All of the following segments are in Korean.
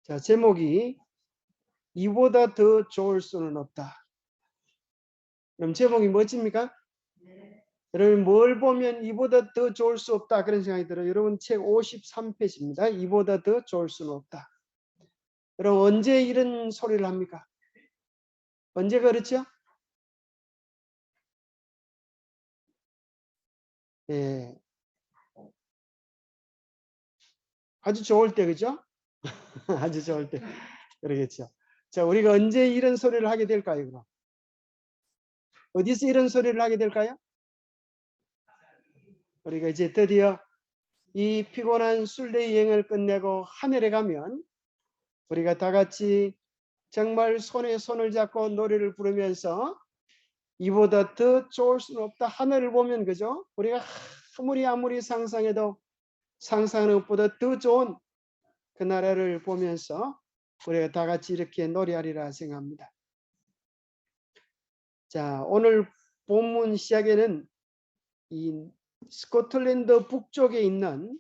자, 제목이 이보다 더 좋을 수는 없다. 그럼 제목이 뭐집니까? 여러분 뭘 보면 이보다 더 좋을 수 없다 그런 생각이 들어요. 여러분 책 53페이지입니다. 이보다 더 좋을 수는 없다. 여러분 언제 이런 소리를 합니까? 언제 그렇죠? 예. 아주 좋을 때 그죠? 아주 좋을 때 그러겠죠. 자, 우리가 언제 이런 소리를 하게 될까요? 그럼 어디서 이런 소리를 하게 될까요? 우리가 이제 드디어 이 피곤한 순례 여행을 끝내고 하늘에 가면 우리가 다 같이 정말 손에 손을 잡고 노래를 부르면서 이보다 더 좋을 수는 없다. 하늘을 보면 그죠? 우리가 아무리 상상해도 상상하는 것보다 더 좋은 그 나라를 보면서 우리가 다 같이 이렇게 노래하리라 생각합니다. 자, 오늘 본문 시작에는 이 스코틀랜드 북쪽에 있는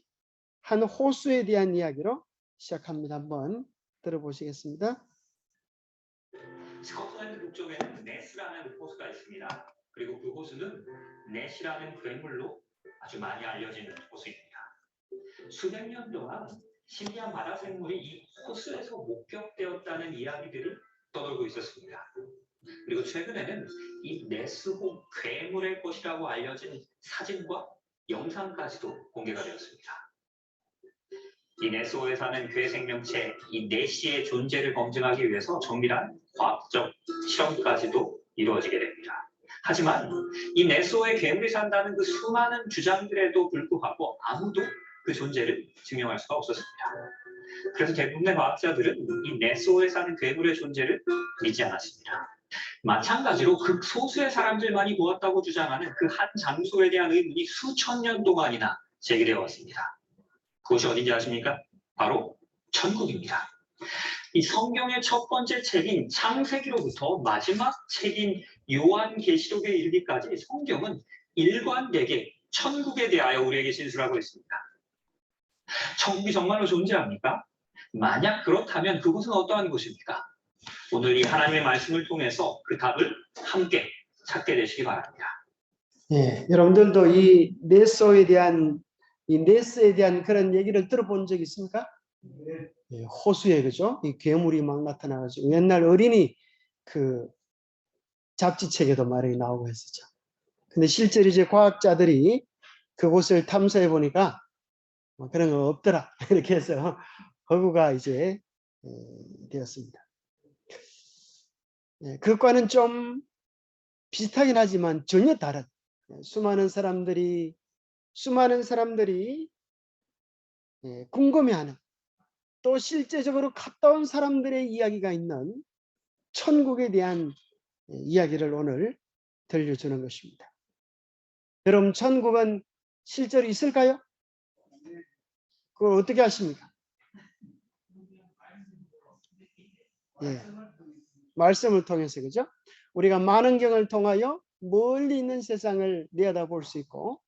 한 호수에 대한 이야기로 시작합니다. 한번 들어보시겠습니다. 스코틀랜드 북쪽에는 네스라는 호수가 있습니다. 그리고 그 호수는 넷이라는 괴물로 아주 많이 알려진 호수입니다. 수백 년 동안 신비한 바다 생물이 이 호수에서 목격되었다는 이야기들이 떠돌고 있었습니다. 그리고 최근에는 이 네스호 괴물의 곳이라고 알려진 사진과 영상까지도 공개가 되었습니다. 이 네스호에 사는 괴 생명체 이 네시의 존재를 검증하기 위해서 정밀한 과학적 실험까지도 이루어지게 됩니다. 하지만 이 네스호에 괴물이 산다는 그 수많은 주장들에도 불구하고 아무도 그 존재를 증명할 수가 없었습니다. 그래서 대부분의 과학자들은 이 네스호에 사는 괴물의 존재를 믿지 않았습니다. 마찬가지로 극소수의 사람들만이 보았다고 주장하는 그 한 장소에 대한 의문이 수천 년 동안이나 제기되어 왔습니다. 그것이 어딘지 아십니까? 바로 천국입니다. 이 성경의 첫 번째 책인 창세기로부터 마지막 책인 요한계시록에 이르기까지 성경은 일관되게 천국에 대하여 우리에게 진술하고 있습니다. 천국이 정말로 존재합니까? 만약 그렇다면 그곳은 어떠한 곳입니까? 오늘 이 하나님의 말씀을 통해서 그 답을 함께 찾게 되시기 바랍니다. 예, 여러분들도 이 네스에 대한 그런 얘기를 들어본 적 있습니까? 예, 호수에 그죠? 이 괴물이 막 나타나가지고 옛날 어린이 그 잡지책에도 말이 나오고 했었죠. 근데 실제로 이제 과학자들이 그곳을 탐사해 보니까 뭐 그런 거 없더라 이렇게 해서 허구가 이제 되었습니다. 예, 그것과는 좀 비슷하긴 하지만 전혀 다른 수많은 사람들이 궁금해하는 또 실제적으로 갔다 온 사람들의 이야기가 있는 천국에 대한 이야기를 오늘 들려주는 것입니다. 여러분 천국은 실제로 있을까요? 그걸 어떻게 아십니까? 예, 말씀을 통해서 그죠? 우리가 만원경을 통하여 멀리 있는 세상을 내다볼 수 있고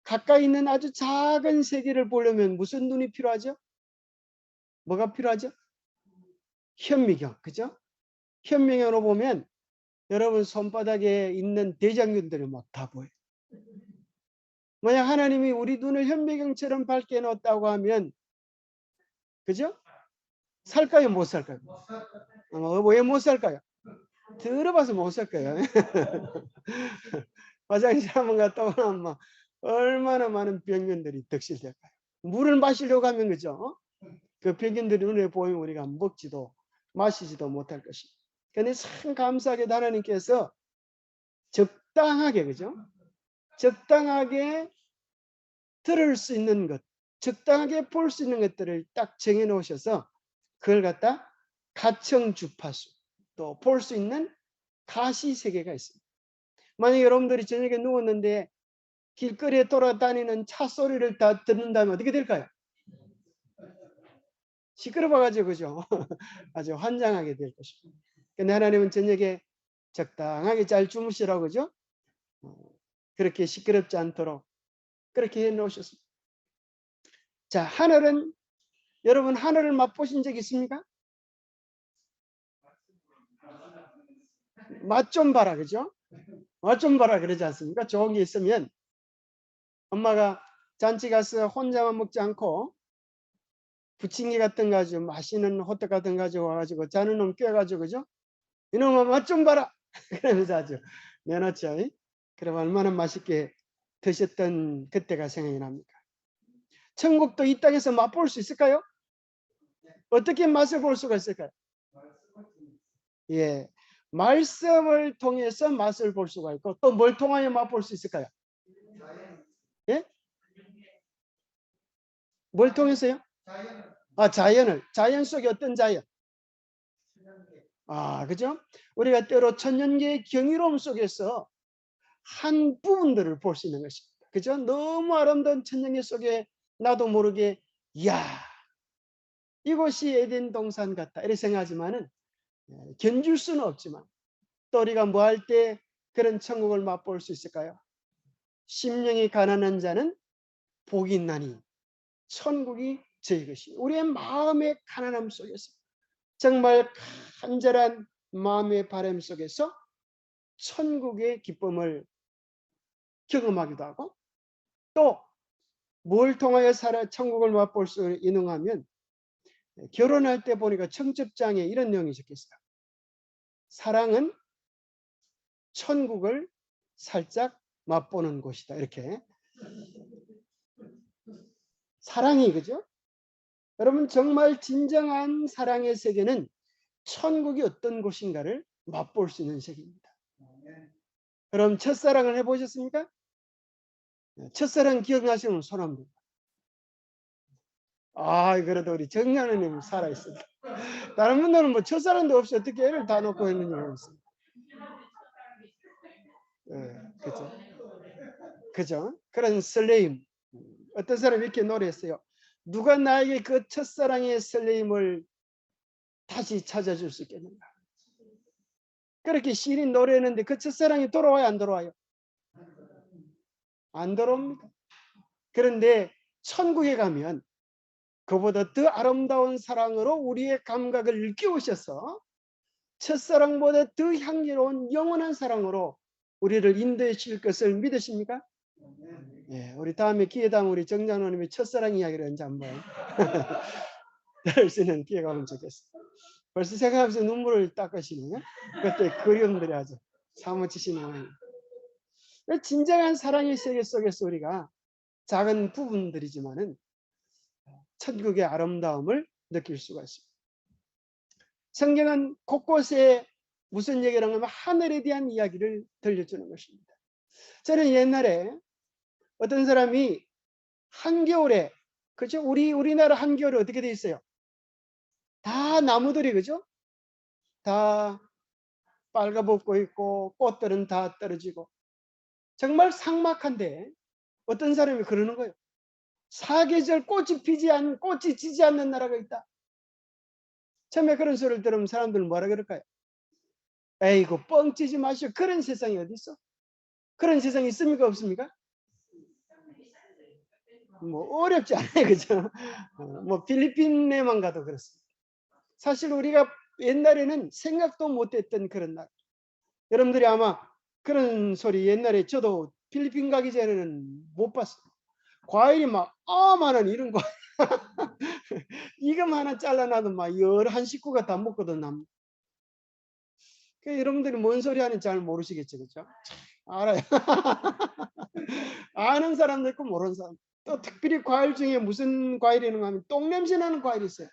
가까이 있는 아주 작은 세계를 보려면 무슨 눈이 필요하죠? 뭐가 필요하죠? 현미경, 그죠? 현미경으로 보면 여러분 손바닥에 있는 대장균들이 막 다 보여요. 만약 하나님이 우리 눈을 현미경처럼 밝게 해놓았다고 하면 그죠? 살까요? 못 살까요? 왜 못 살까요? 들어봐서 못 살 거예요. 화장실 한번 갔다 오면 막 얼마나 많은 병균들이 득실될까요? 물을 마시려고 하면 그죠? 그 병균들이 눈에 보이면 우리가 먹지도 마시지도 못할 것입니다. 그런데 참 감사하게도 하나님께서 적당하게 그죠? 적당하게 들을 수 있는 것, 적당하게 볼 수 있는 것들을 딱 정해 놓으셔서 그걸 갖다 가청 주파수 또 볼 수 있는 가시 세계가 있습니다. 만약 여러분들이 저녁에 누웠는데 길거리에 돌아다니는 차 소리를 다 듣는다면 어떻게 될까요? 시끄러워가지고 그죠? 아주 환장하게 될 것입니다. 근데 하나님은 저녁에 적당하게 잘 주무시라고 그죠? 그렇게 시끄럽지 않도록 그렇게 해 놓으셨습니다. 자, 하늘은 여러분 하늘을 맛보신 적 있습니까? 맛 좀 봐라, 그죠? 맛 좀 봐라 그러지 않습니까? 좋은 게 있으면 엄마가 잔치 가서 혼자만 먹지 않고 부침개 같은 거 가지고 맛있는 호떡 같은 거 가지고 와가지고 자는 놈 껴가지고 그죠? 이놈아 맛 좀 봐라 그러면서 아주 내놓죠. 그럼 얼마나 맛있게 드셨던 그때가 생각이 납니까? 천국도 이 땅에서 맛볼 수 있을까요? 어떻게 맛을 볼 수가 있을까요? 예, 말씀을 통해서 맛을 볼 수가 있고 또 뭘 통하여 맛볼 수 있을까요? 예? 뭘 통해서요? 아, 자연 속에 어떤 자연? 아, 그죠? 우리가 때로 천년계의 경이로움 속에서 한 부분들을 볼 수 있는 것입니다. 그죠? 너무 아름다운 천년계 속에 나도 모르게 이야, 이곳이 에덴 동산 같다 이렇게 생각하지만은 견줄 수는 없지만 또 우리가 뭐 할 때 그런 천국을 맛볼 수 있을까요? 심령이 가난한 자는 복이 있나니 천국이 저희 것이. 우리의 마음의 가난함 속에서 정말 간절한 마음의 바람 속에서 천국의 기쁨을 경험하기도 하고 또 뭘 통하여 천국을 맛볼 수 있는가하면 결혼할 때 보니까 청첩장에 이런 내용이 적혀있어요. 사랑은 천국을 살짝 맛보는 곳이다. 이렇게. 사랑이 그죠? 여러분 정말 진정한 사랑의 세계는 천국이 어떤 곳인가를 맛볼 수 있는 세계입니다. 그럼 첫사랑을 해보셨습니까? 첫사랑 기억나시는 분 손 한번. 아, 그래도 우리 정년우님 살아있습니다. 다른 분들은 뭐 첫사랑도 없이 어떻게 애를 다 놓고 했는지 모르겠습니다. 그죠? 그죠? 그런 설레임. 어떤 사람이 이렇게 노래했어요. 누가 나에게 그 첫사랑의 설레임을 다시 찾아줄 수 있겠는가? 그렇게 시인 노래했는데 그 첫사랑이 돌아와요, 안 돌아와요? 안 돌아옵니다. 그런데 천국에 가면 그보다 더 아름다운 사랑으로 우리의 감각을 일깨우셔서 첫사랑보다 더 향기로운 영원한 사랑으로 우리를 인도해 주실 것을 믿으십니까? 예, 우리 다음에 기회 되면 우리 정장로님의 첫사랑 이야기를 언제 한번 들을 수 있는 기회가 오면 좋겠어요. 벌써 생각하면서 눈물을 닦으시네요. 그때 그리움들이 아주 사무치시는 진정한 사랑의 세계 속에서 우리가 작은 부분들이지만은 천국의 아름다움을 느낄 수가 있습니다. 성경은 곳곳에 무슨 얘기를 하냐면 하늘에 대한 이야기를 들려주는 것입니다. 저는 옛날에 어떤 사람이 한겨울에, 그죠? 우리나라 한겨울에 어떻게 돼 있어요? 다 나무들이, 그죠? 다 빨가벗고 있고 꽃들은 다 떨어지고 정말 삭막한데 어떤 사람이 그러는 거예요. 사계절 꽃이 지지 않는 나라가 있다. 처음에 그런 소리를 들으면 사람들은 뭐라 그럴까요? 에이구 뻥치지 마시오. 그런 세상이 어디 있어? 그런 세상이 있습니까? 없습니까? 뭐 어렵지 않아요. 그죠? 뭐 필리핀에만 가도 그렇습니다. 사실 우리가 옛날에는 생각도 못했던 그런 나라. 여러분들이 아마 그런 소리 옛날에 저도 필리핀 가기 전에는 못 봤어요. 과일이 막 많은 이런 과일. 이금 하나 잘라놔도 막 여러 한 식구가 다 먹거든. 여러분들이 뭔 소리 하는지 잘 모르시겠죠. 그죠? 알아요. 아는 사람도 있고 모르는 사람. 또 특별히 과일 중에 무슨 과일이는가 하면 똥냄새 나는 과일이 있어요.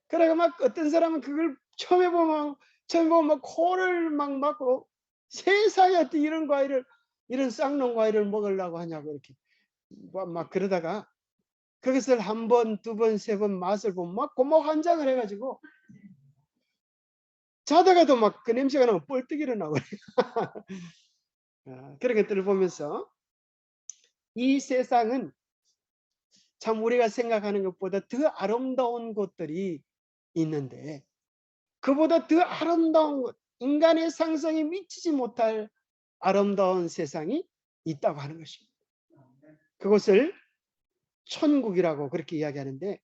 그래가 막 어떤 사람은 그걸 처음에 보면 막 코를 막 막고 세상에 어떻게 이런 과일을, 이런 쌍놈 과일을 먹으려고 하냐고 이렇게 막 그러다가 그것을 한 번, 두 번, 세 번 맛을 보면 막 고막 환장을 해가지고 자다가도 막 그 냄새가 나고 뻘떡 일어나고 그런 것들을 보면서 이 세상은 참 우리가 생각하는 것보다 더 아름다운 곳들이 있는데 그보다 더 아름다운 것, 인간의 상상이 미치지 못할 아름다운 세상이 있다고 하는 것입니다. 그것을 천국이라고 그렇게 이야기하는데,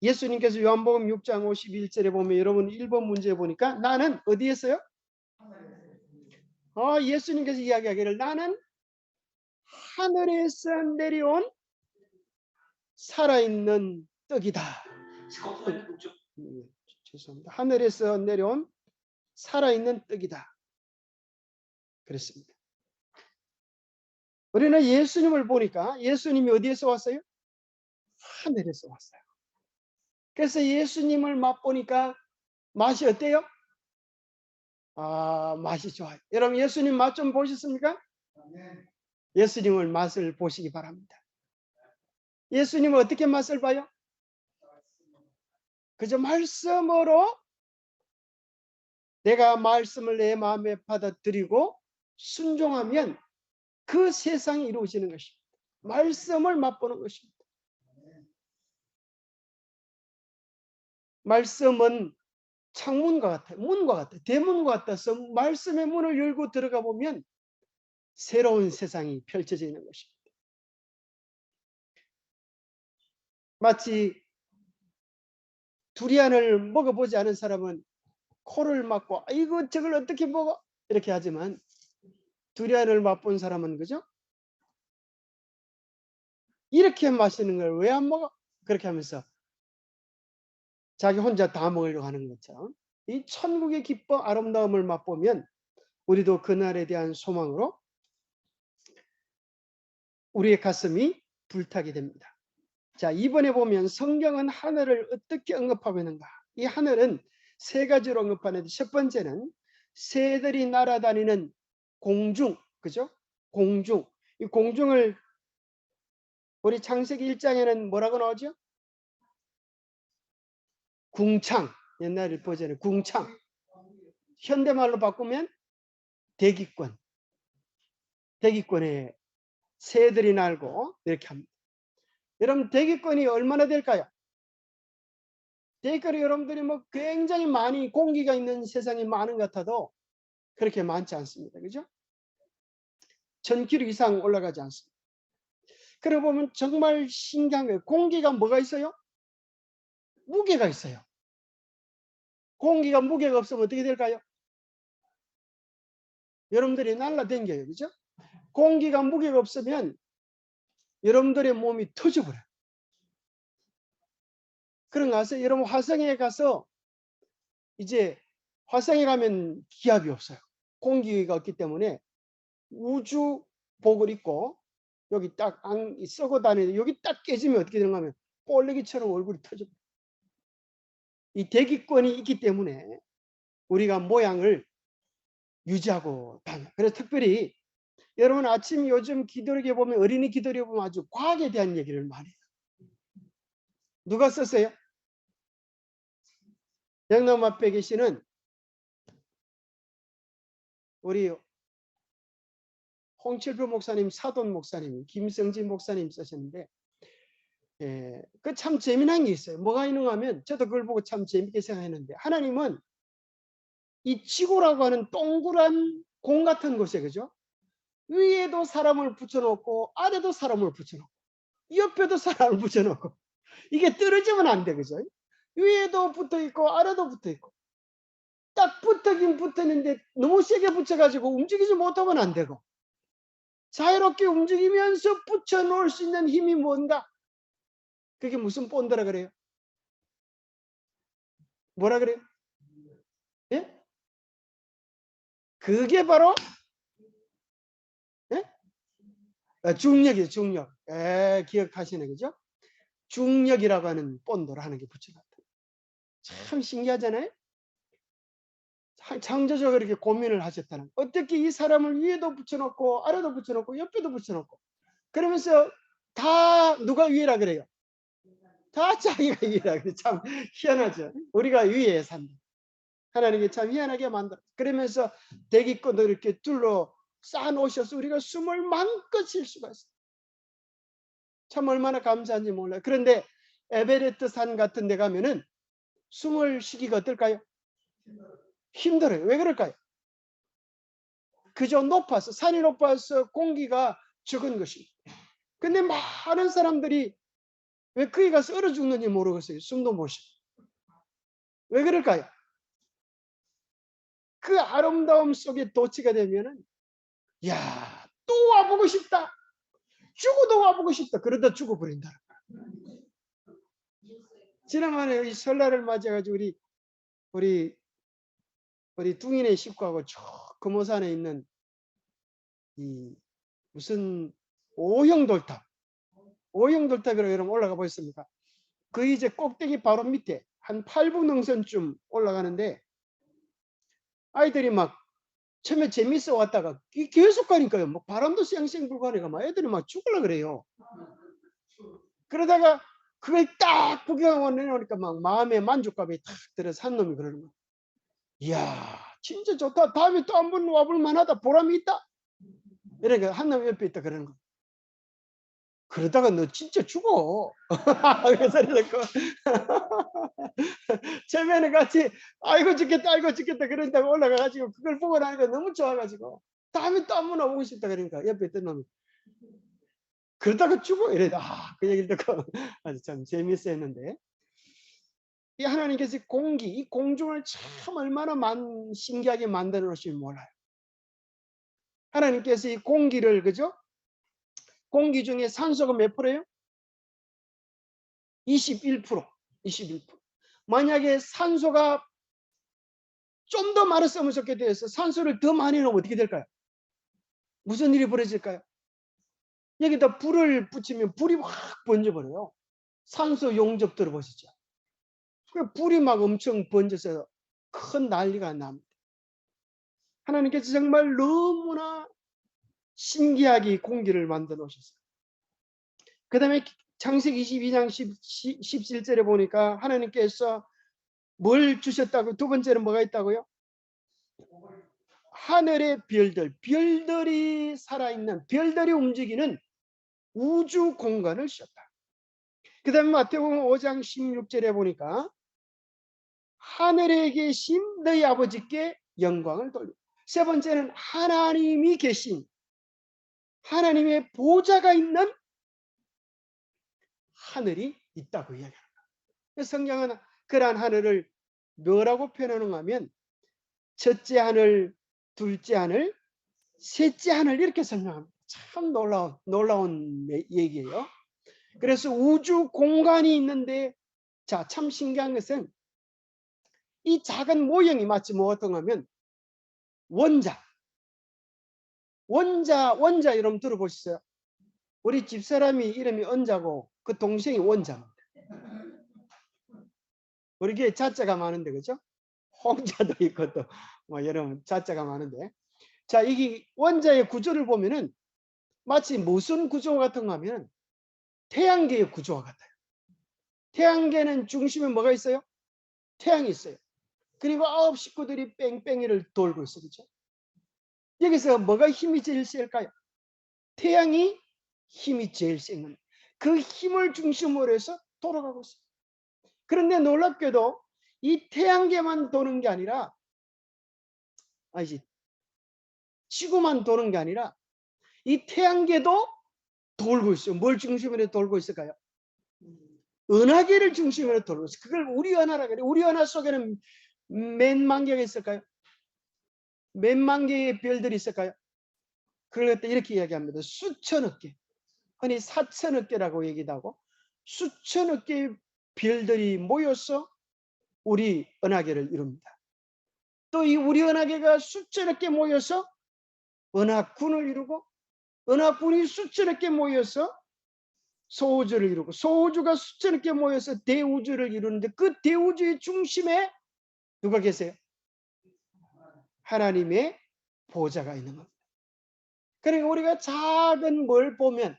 예수님께서 요한복음 6장 51절에 보면 여러분 1번 문제 보니까 나는 어디에서요? 예수님께서 이야기하기를 나는 하늘에서 내려온 살아있는 떡이다. 스코틀랜드 북쪽 죄송합니다. 하늘에서 내려온 살아있는 떡이다. 그랬습니다. 우리는 예수님을 보니까 예수님이 어디에서 왔어요? 하늘에서 왔어요. 그래서 예수님을 맛보니까 맛이 어때요? 맛이 좋아요. 여러분 예수님 맛 좀 보셨습니까? 예수님을 맛을 보시기 바랍니다. 예수님은 어떻게 맛을 봐요? 그저 말씀으로 내가 말씀을 내 마음에 받아들이고 순종하면 그 세상이 이루어지는 것입니다. 말씀을 맛보는 것입니다. 말씀은 창문과 같아요. 문과 같아요. 대문과 같아서 말씀의 문을 열고 들어가 보면 새로운 세상이 펼쳐져 있는 것입니다. 마치 두리안을 먹어보지 않은 사람은 코를 막고 이거 저걸 어떻게 먹어? 이렇게 하지만 두리안을 맛본 사람은 그죠? 이렇게 마시는 걸 왜 안 먹어? 그렇게 하면서 자기 혼자 다 먹으려고 하는 것처럼 이 천국의 기뻐 아름다움을 맛보면 우리도 그날에 대한 소망으로 우리의 가슴이 불타게 됩니다. 자, 이번에 보면 성경은 하늘을 어떻게 언급하고 있는가? 이 하늘은 세 가지로 언급하는데 첫 번째는 새들이 날아다니는 공중, 그죠? 공중. 이 공중을 우리 창세기 1장에는 뭐라고 나오죠? 궁창. 옛날 버전에 궁창. 현대말로 바꾸면 대기권. 대기권에 새들이 날고 이렇게 합니다. 여러분 대기권이 얼마나 될까요? 대기권이 여러분들이 뭐 굉장히 많이 공기가 있는 세상이 많은 것 같아도 그렇게 많지 않습니다. 그죠? 1000km 이상 올라가지 않습니다. 그러고 보면 정말 신기한 거예요. 공기가 뭐가 있어요? 무게가 있어요. 공기가 무게가 없으면 어떻게 될까요? 여러분들이 날라다녀요. 그죠? 공기가 무게가 없으면 여러분들의 몸이 터져버려요. 그런 거 아세요? 여러분 화성에 가서 이제 화성에 가면 기압이 없어요. 공기가 없기 때문에 우주복을 입고 여기 딱 썩어 다니는데 여기 딱 깨지면 어떻게 되는가 하면 볼레기처럼 얼굴이 터져버려요. 이 대기권이 있기 때문에 우리가 모양을 유지하고 다녀요. 그래서 특별히 여러분 아침 요즘 기도력에 보면 어린이 기도력에 보면 아주 과학에 대한 얘기를 많이 해요. 누가 썼어요? 영남 앞에 계시는 우리 홍칠표 목사님, 사돈 목사님, 김성진 목사님 쓰셨는데 그 참 재미난 게 있어요. 뭐가 있는가 하면 저도 그걸 보고 참 재밌게 생각했는데 하나님은 이 지구라고 하는 동그란 공 같은 곳에 그죠? 위에도 사람을 붙여놓고 아래도 사람을 붙여놓고 옆에도 사람을 붙여놓고 이게 떨어지면 안 돼. 그죠? 위에도 붙어있고 아래도 붙어있고 딱 붙어긴 붙었는데 너무 세게 붙여가지고 움직이지 못하면 안 되고 자유롭게 움직이면서 붙여놓을 수 있는 힘이 뭔가? 그게 무슨 본드라 그래요? 뭐라 그래요? 예? 그게 바로 예? 중력이에요. 중력. 기억하시네. 그죠? 중력이라고 하는 본드를 하는 게 붙여놨다. 참 신기하잖아요. 창조적으로 이렇게 고민을 하셨다는. 어떻게 이 사람을 위에도 붙여놓고 아래도 붙여놓고 옆에도 붙여놓고 그러면서 다 누가 위에라 그래요? 다 자기가 위에라 그래. 참 희한하죠. 우리가 위에 산다. 하나님이 참 희한하게 만들어. 그러면서 대기권을 이렇게 둘러 쌓아놓으셔서 우리가 숨을 마음껏 쉴 수가 있어요. 참 얼마나 감사한지 몰라요. 그런데 에베레스트 산 같은 데 가면은 숨을 쉬기가 어떨까요? 힘들어요. 왜 그럴까요? 그저 높아서 산이 높아서 공기가 적은 것입니다. 근데 많은 사람들이 왜 거기 가서 얼어 죽는지 모르겠어요. 숨도 못 쉬고. 왜 그럴까요? 그 아름다움 속에 도취가 되면은, 야, 또 와보고 싶다. 죽어도 와보고 싶다. 그러다 죽어버린다. 지난번에 이 설날을 맞이해가지고 우리 둥이네 식구하고 저 금오산에 있는 이 무슨 오형돌탑이라고 여러분 올라가 보셨습니까? 그 이제 꼭대기 바로 밑에 한 8분 능선쯤 올라가는데 아이들이 막 처음에 재밌어 왔다가 계속 가니까요. 뭐 바람도 쌩쌩 불고 하니까 막 애들이 막 죽으려 그래요. 그러다가 그걸 딱 구경하고 내려오니까 막 마음의 만족감이 탁 들어서 한 놈이 그러는 거야. 이야, 진짜 좋다. 다음에 또 한 번 와볼 만하다. 보람이 있다. 이러니까 한 놈 옆에 있다 그러는 거야. 그러다가 너 진짜 죽어. 그래서 처음에는 같이 아이고 죽겠다 그런다고 올라가가지고 그걸 보고 나니까 너무 좋아가지고 다음에 또 한 번 와보고 싶다 그러니까 옆에 있던 놈이 그러다가 죽어 이래. 그 얘기를 듣고 아주 참 재밌어 했는데, 이 하나님께서 이 공중을 참 얼마나 신기하게 만들어 놓으시면 몰라요. 하나님께서 이 공기를, 그죠? 공기 중에 산소가 몇 프로예요? 21%. 만약에 산소가 좀 더 많았으면 좋겠다 해서 산소를 더 많이 넣으면 어떻게 될까요? 무슨 일이 벌어질까요? 여기다 불을 붙이면 불이 확 번져버려요. 산소 용접 들어보시죠. 그 불이 막 엄청 번져서 큰 난리가 납니다. 하나님께서 정말 너무나 신기하게 공기를 만들어 놓으셨어요. 그 다음에 창세기 22장 17절에 보니까 하나님께서 뭘 주셨다고? 두 번째는 뭐가 있다고요? 하늘의 별들이 살아있는, 별들이 움직이는 우주 공간을 주셨다. 그 다음에 마태복음 5장 16절에 보니까 하늘에 계신 너희 아버지께 영광을 돌려. 세 번째는 하나님이 계신, 하나님의 보좌가 있는 하늘이 있다고 이야기합니다. 성경은 그러한 하늘을 뭐라고 표현하는가 하면 첫째 하늘, 둘째 하늘, 셋째 하늘 이렇게 설명합니다. 참 놀라운 얘기예요. 그래서 우주 공간이 있는데, 자, 참 신기한 것은 이 작은 모형이 마치 뭐 어떤가 하면 원자 이름 들어보셨어요? 우리 집사람이 이름이 언자고 그 동생이 원자입니다. 우리 교회 자자가 많은데, 그죠? 홍자도 있고 또 뭐 여러분 자자가 많은데, 자, 이게 원자의 구조를 보면은 마치 무슨 구조 같은가 하면 태양계의 구조와 같아요. 태양계는 중심에 뭐가 있어요? 태양이 있어요. 그리고 9 식구들이 뺑뺑이를 돌고 있어요. 그렇죠? 여기서 뭐가 힘이 제일 셀까요? 태양이 힘이 제일 센, 그 힘을 중심으로 해서 돌아가고 있어요. 그런데 놀랍게도 이 태양계만 도는 게 아니라, 지구만 도는 게 아니라 이 태양계도 돌고 있어요. 뭘 중심으로 돌고 있을까요? 은하계를 중심으로 돌고 있어요. 그걸 우리 은하라 그래요. 우리 은하 속에는 몇만 개가 있을까요? 몇만 개의 별들이 있을까요? 그걸 갖다 이렇게 이야기합니다. 수천억 개, 흔히 4천억 개라고 얘기도 하고, 수천억 개의 별들이 모여서 우리 은하계를 이룹니다. 또 이 우리 은하계가 수천억 개 모여서 은하군을 이루고, 은하군이 수천억 개 모여서 소우주를 이루고, 소우주가 수천억 개 모여서 대우주를 이루는데, 그 대우주의 중심에 누가 계세요? 하나님의 보좌가 있는 겁니다. 그러니까 우리가 작은 뭘 보면,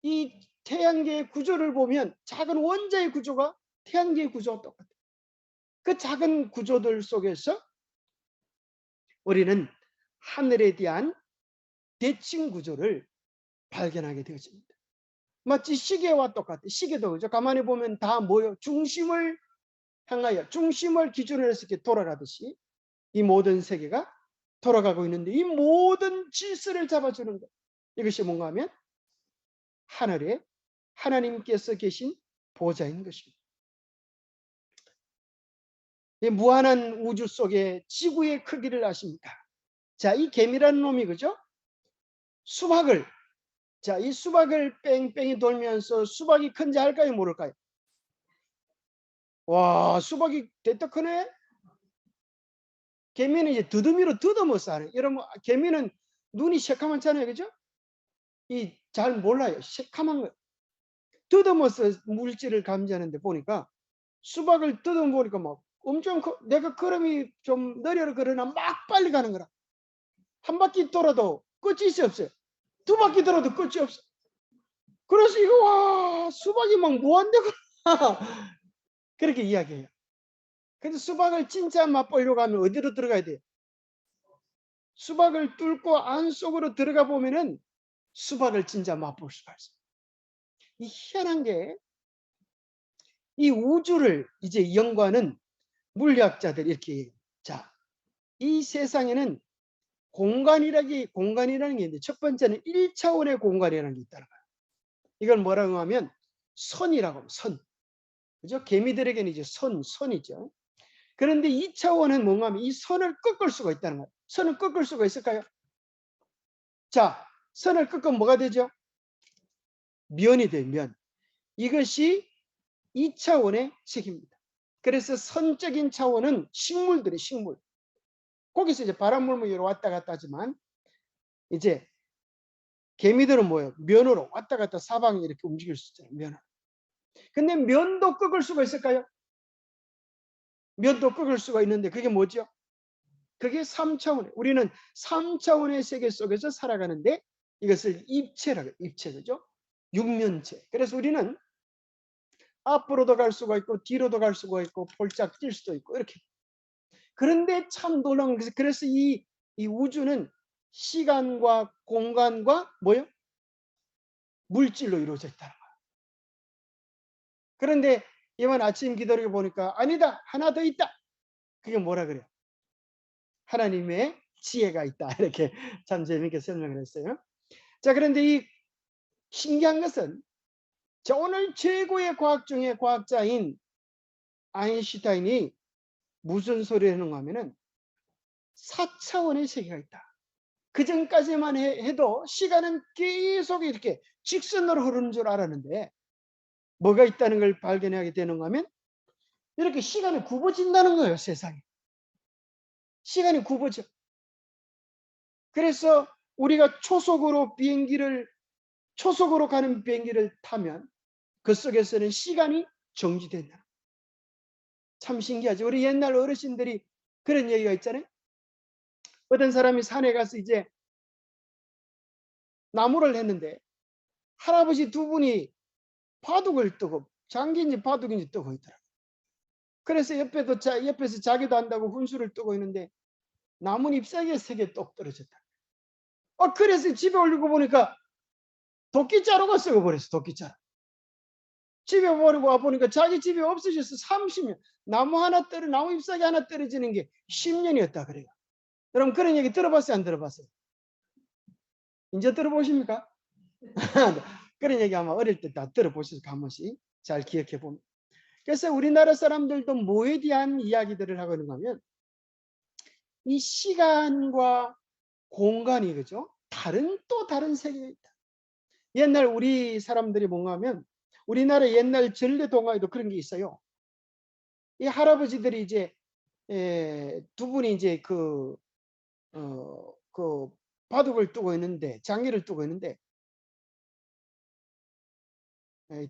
이 태양계의 구조를 보면 작은 원자의 구조가 태양계의 구조와 똑같아요. 그 작은 구조들 속에서 우리는 하늘에 대한 대칭 구조를 발견하게 되어집니다. 마치 시계와 똑같아요. 시계도 그죠? 가만히 보면 다 뭐요? 중심을 향하여, 중심을 기준으로 해서 이렇게 돌아가듯이 이 모든 세계가 돌아가고 있는데, 이 모든 질서를 잡아주는 것, 이것이 뭔가 하면 하늘에 하나님께서 계신 보좌인 것입니다. 이 무한한 우주 속에 지구의 크기를 아십니까? 자, 이 개미라는 놈이 그죠? 수박을, 자, 이 수박을 뺑뺑이 돌면서 수박이 큰지 알까요? 모를까요? 와, 수박이 대떡 크네? 개미는 이제 두드미로 더듬어서 하네. 여러분, 개미는 눈이 새카맣잖아요. 그죠? 이 잘 몰라요. 새카만 거. 더듬어서 물질을 감지하는데 보니까 수박을 더듬어 보니까 막 엄청 내가 걸음이 좀 느려서 그러나 막 빨리 가는 거라. 한 바퀴 돌아도 끝이 없어요. 두 바퀴 돌아도 끝이 없어. 그래서 이거 와 수박이 막 무한대구나 그렇게 이야기해요. 근데 수박을 진짜 맛보려고 하면 어디로 들어가야 돼요? 수박을 뚫고 안 속으로 들어가 보면은 수박을 진짜 맛볼 수가 있어요. 이 희한한 게 이 우주를 이제 연구하는 물리학자들이 이렇게 얘기해요. 자, 이 세상에는 공간이라는 게 있는데 첫 번째는 1차원의 공간이라는 게 있다는 거예요. 이걸 뭐라고 하면 선이라고 하면 선. 그죠? 개미들에게는 이제 선이죠. 그런데 2차원은 뭔가 하면 이 선을 꺾을 수가 있다는 거예요. 선을 꺾을 수가 있을까요? 자, 선을 꺾으면 뭐가 되죠? 면이 돼요, 면. 이것이 2차원의 세계입니다. 그래서 선적인 차원은 식물들이 식물. 거기서 이제 바람물물이 왔다 갔다 하지만 이제 개미들은 뭐예요? 면으로 왔다 갔다 사방에 이렇게 움직일 수 있잖아요. 면으로. 근데 면도 꺾을 수가 있을까요? 면도 꺾을 수가 있는데 그게 뭐죠? 그게 3차원. 우리는 3차원의 세계 속에서 살아가는데 이것을 입체라고 해요. 입체, 그죠? 육면체. 그래서 우리는 앞으로도 갈 수가 있고 뒤로도 갈 수가 있고 폴짝 뛸 수도 있고 이렇게. 그런데 참 놀라운 것은 그래서 이 우주는 시간과 공간과 뭐요? 물질로 이루어져 있다는 거예요. 그런데 이번 아침 기도를 보니까 아니다. 하나 더 있다. 그게 뭐라 그래요? 하나님의 지혜가 있다. 이렇게 참 재밌게 설명을 했어요. 자, 그런데 이 신기한 것은 자, 오늘 최고의 과학 중에 과학자인 아인슈타인이 무슨 소리를 하는가 하면은 4차원의 세계가 있다. 그 전까지만 해도 시간은 계속 이렇게 직선으로 흐르는 줄 알았는데 뭐가 있다는 걸 발견하게 되는가 하면 이렇게 시간이 굽어진다는 거예요, 세상에. 시간이 굽어져. 그래서 우리가 초속으로 가는 비행기를 타면 그 속에서는 시간이 정지된다. 참 신기하죠. 우리 옛날 어르신들이 그런 얘기가 있잖아요. 어떤 사람이 산에 가서 이제 나무를 했는데 할아버지 두 분이 바둑을 뜨고 장기인지 바둑인지 뜨고 있더라고요. 그래서 옆에서 자기도 한다고 훈수를 뜨고 있는데 나뭇 잎사귀에 3개 똑 떨어졌다. 그래서 집에 올리고 보니까 도끼자루가 썩어버렸어. 도끼자루. 집에 버리고 와보니까 자기 집에 없어졌어. 30년. 나무 잎사귀 하나 떨어지는 게 10년이었다 그래요. 여러분 그런 얘기 들어봤어요? 안 들어봤어요? 이제 들어보십니까? 그런 얘기 아마 어릴 때 다 들어보셔서 한 번씩 잘 기억해 보면. 그래서 우리나라 사람들도 뭐에 대한 이야기들을 하고 있는가 하면 이 시간과 공간이 그죠? 또 다른 세계가 있다. 옛날 우리 사람들이 뭔가 하면 우리나라 옛날 전래 동화에도 그런 게 있어요. 이 할아버지들이 이제 두 분이 이제 그 바둑을 두고 있는데 장기를 두고 있는데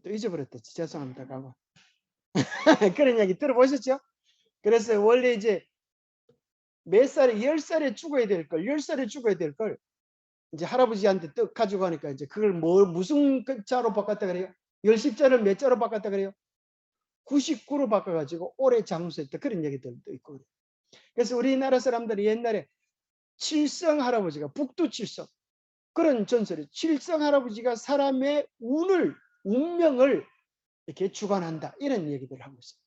또 잊어버렸다. 죄송합니다. 가만. 그런 얘기 들어보셨죠? 그래서 원래 이제 몇 살에 10살에 죽어야 될 걸, 10살에 죽어야 될 걸 이제 할아버지한테 떡 가지고 가니까 이제 그걸 무슨 자로 바꿨다 그래요? 10자를 몇 자로 바꿨다 그래요? 99로 바꿔가지고 오래 장수했다. 그런 얘기들도 있고. 그래서 우리나라 사람들이 옛날에 칠성 할아버지가 북두칠성 그런 전설이 칠성 할아버지가 사람의 운명을 이렇게 주관한다. 이런 얘기들을 하고 있어요.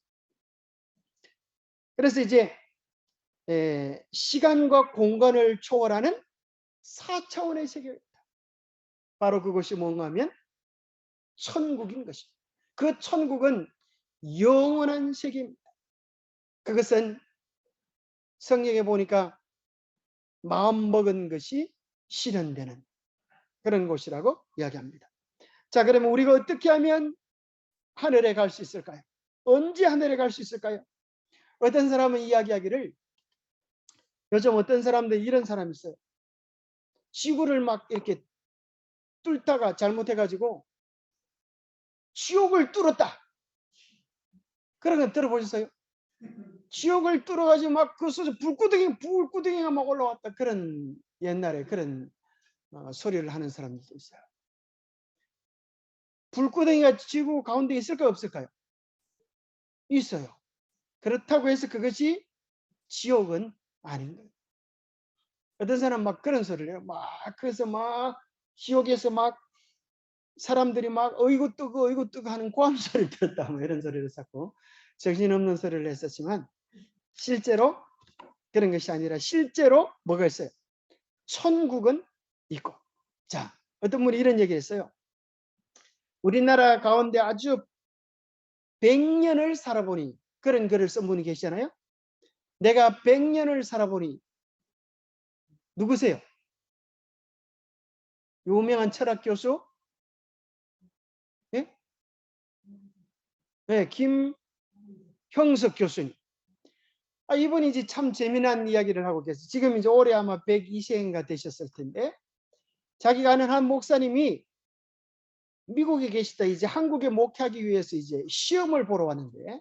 그래서 이제 시간과 공간을 초월하는 4차원의 세계가 있다. 바로 그것이 뭔가 하면 천국인 것입니다. 그 천국은 영원한 세계입니다. 그것은 성경에 보니까 마음 먹은 것이 실현되는 그런 곳이라고 이야기합니다. 자, 그러면 우리가 어떻게 하면 하늘에 갈 수 있을까요? 언제 하늘에 갈 수 있을까요? 어떤 사람은 이야기하기를, 요즘 어떤 사람들 이런 사람이 있어요. 지구를 막 이렇게 뚫다가 잘못해가지고 지옥을 뚫었다. 그런 거 들어보셨어요? 지옥을 뚫어가지고 막 그 속에서 불구덩이가 막 올라왔다. 그런 옛날에 그런 소리를 하는 사람들도 있어요. 불구덩이가 지구 가운데 있을까요? 없을까요? 있어요. 그렇다고 해서 그것이 지옥은 아닌 거예요. 어떤 사람 막 그런 소리를 해요. 막 그래서 막 지옥에서 막 사람들이 막 어이구 뜨고 하는 고함 소리를 들었다. 뭐 이런 소리를 쌓고 정신없는 소리를 했었지만, 실제로 그런 것이 아니라 실제로 뭐가 있어요? 천국은 있고. 자, 어떤 분이 이런 얘기 했어요. 우리나라 가운데 아주 100년을 살아보니, 그런 글을 쓴 분이 계시잖아요. 내가 100년을 살아보니. 누구세요? 유명한 철학 교수? 예? 네, 김형석 교수님. 이분이 이제 참 재미난 이야기를 하고 계세요. 지금 이제 올해 아마 102세인가 되셨을 텐데, 자기가 아는 한 목사님이 미국에 계시다 이제 한국에 목회하기 위해서 이제 시험을 보러 왔는데,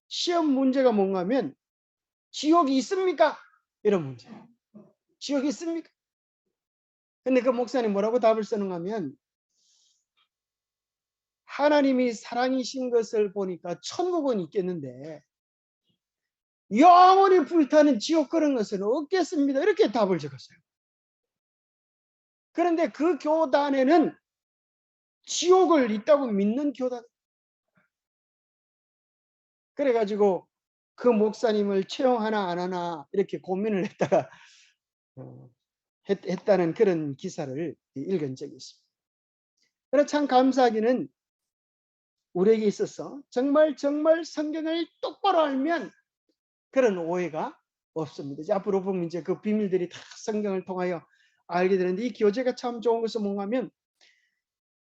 시험 문제가 뭔가 하면 지옥이 있습니까? 이런 문제예요. 지옥이 있습니까? 근데 그 목사님 뭐라고 답을 쓰는가 하면, 하나님이 사랑이신 것을 보니까 천국은 있겠는데 영원히 불타는 지옥 그런 것은 없겠습니다. 이렇게 답을 적었어요. 그런데 그 교단에는 지옥을 있다고 믿는 교단. 그래가지고 그 목사님을 채용하나 안 하나 이렇게 고민을 했다가 했다는 그런 기사를 읽은 적이 있습니다. 그래서 참 감사하기는 우리에게 있어서 정말 성경을 똑바로 알면 그런 오해가 없습니다. 이제 앞으로 보면 이제 그 비밀들이 다 성경을 통하여 알게 되는데, 이 교재가 참 좋은 것은 뭔가 하면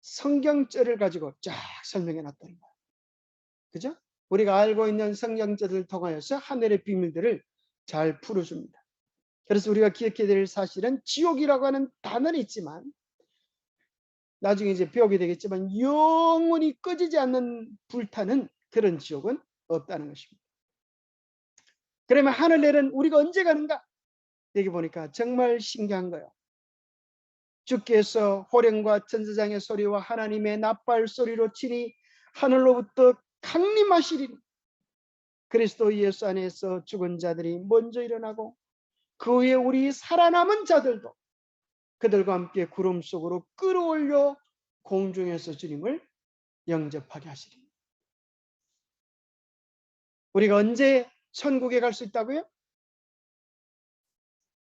성경절을 가지고 쫙 설명해 놨다는 거예요. 그죠? 우리가 알고 있는 성경절을 통하여서 하늘의 비밀들을 잘 풀어줍니다. 그래서 우리가 기억해야 될 사실은 지옥이라고 하는 단어는 있지만, 나중에 이제 배우게 되겠지만 영원히 꺼지지 않는 불타는 그런 지옥은 없다는 것입니다. 그러면 하늘에는 우리가 언제 가는가? 여기 보니까 정말 신기한 거예요. 주께서 호령과 천사장의 소리와 하나님의 나팔 소리로 치니 하늘로부터 강림하시리니, 그리스도 예수 안에서 죽은 자들이 먼저 일어나고 그 후에 우리 살아남은 자들도 그들과 함께 구름 속으로 끌어올려 공중에서 주님을 영접하게 하시리니. 우리가 언제 천국에 갈 수 있다고요?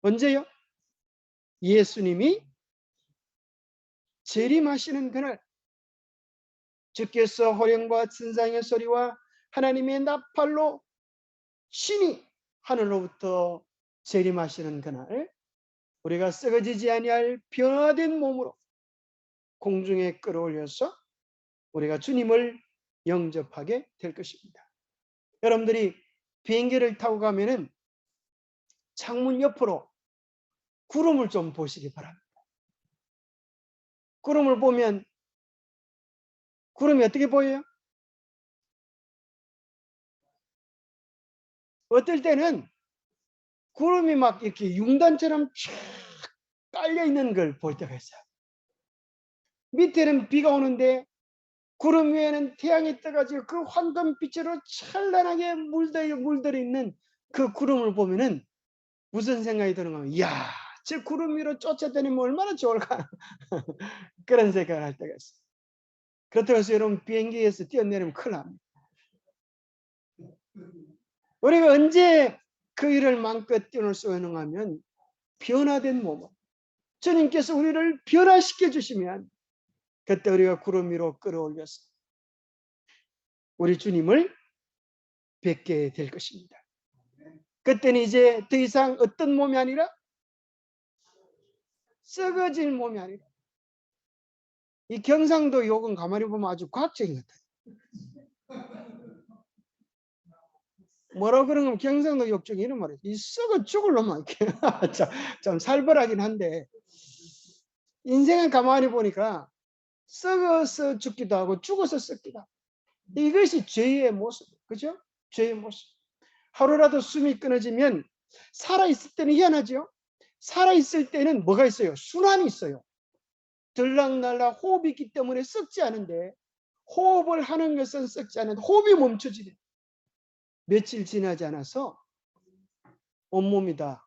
언제요? 예수님이 재림하시는 그날, 주께서 호령과 천사의 소리와 하나님의 나팔로 신이 하늘로부터 재림하시는 그날, 우리가 썩어지지 아니할 변화된 몸으로 공중에 끌어올려서 우리가 주님을 영접하게 될 것입니다. 여러분들이 비행기를 타고 가면은 창문 옆으로 구름을 좀 보시기 바랍니다. 구름을 보면 구름이 어떻게 보여요? 어떨 때는 구름이 막 이렇게 융단처럼 쫙 깔려 있는 걸 볼 때가 있어요. 밑에는 비가 오는데 구름 위에는 태양이 떠가지고 그 황금빛으로 찬란하게 물들어 있는 그 구름을 보면은 무슨 생각이 드는가 하면, 이야, 저 구름 위로 쫓아다니면 얼마나 좋을까. 그런 생각을 할 때가 있어요. 그렇다고 해서 여러분 비행기에서 뛰어내리면 큰일 납니다. 우리가 언제 그 일을 마음껏 뛰어놀 수 있는가 하면 변화된 몸으로 주님께서 우리를 변화시켜 주시면 그때 우리가 구름 위로 끌어올려서 우리 주님을 뵙게 될 것입니다. 그때는 이제 더 이상 어떤 몸이 아니라 썩어질 몸이 아니라, 이 경상도 욕은 가만히 보면 아주 과학적인 것 같아요. 뭐라 그러면 경상도 욕 중에 이런 말이에요. 이 썩어 죽을 놈아. 좀 살벌하긴 한데, 인생은 가만히 보니까 썩어서 죽기도 하고 죽어서 썩기도 하고, 이것이 죄의 모습, 그죠? 죄의 모습. 하루라도 숨이 끊어지면 살아있을 때는 희한하죠. 살아있을 때는 뭐가 있어요? 순환이 있어요. 들락날락 호흡이 있기 때문에 썩지 않은데, 호흡을 하는 것은 썩지 않은데 호흡이 멈춰지네. 며칠 지나지 않아서 온몸이 다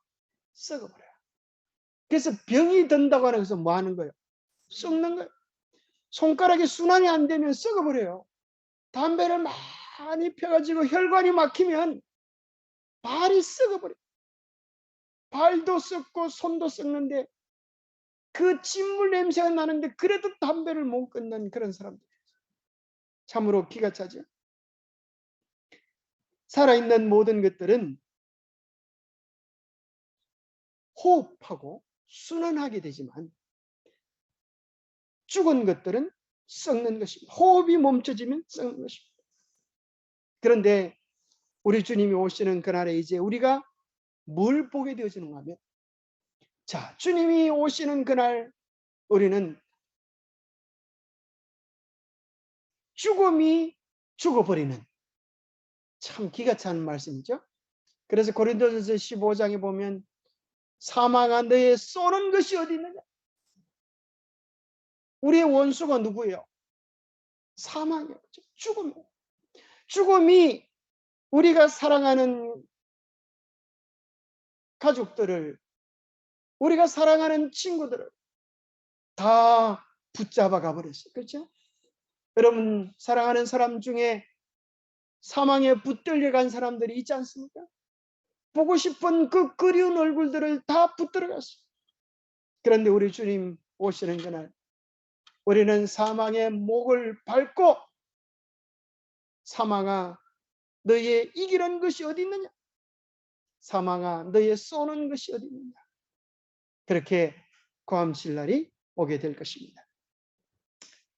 썩어버려요. 그래서 병이 든다고 하는 것은 뭐 하는 거예요? 썩는 거예요. 손가락이 순환이 안 되면 썩어버려요. 담배를 많이 펴가지고 혈관이 막히면 발이 썩어버려요. 발도 썩고 손도 썩는데 그 진물 냄새가 나는데 그래도 담배를 못 끊는 그런 사람들. 참으로 기가 차죠. 살아있는 모든 것들은 호흡하고 순환하게 되지만 죽은 것들은 썩는 것입니다. 호흡이 멈춰지면 썩는 것입니다. 그런데 우리 주님이 오시는 그날에 이제 우리가 뭘 보게 되어지는가 하면, 자, 주님이 오시는 그날 우리는 죽음이 죽어버리는, 참 기가 찬 말씀이죠. 그래서 고린도전서 15장에 보면 사망아 너의 쏘는 것이 어디 있느냐. 우리의 원수가 누구예요? 사망이에요. 죽음. 죽음이 우리가 사랑하는 가족들을, 우리가 사랑하는 친구들을 다 붙잡아 가버렸어요. 그렇죠? 여러분, 사랑하는 사람 중에 사망에 붙들려 간 사람들이 있지 않습니까? 보고 싶은 그 그리운 얼굴들을 다 붙들어 갔어요. 그런데 우리 주님 오시는 그날 우리는 사망의 목을 밟고, 사망아 너의 이기는 것이 어디 있느냐, 사망아 너의 쏘는 것이 어디 있느냐, 그렇게 고함칠 날이 오게 될 것입니다.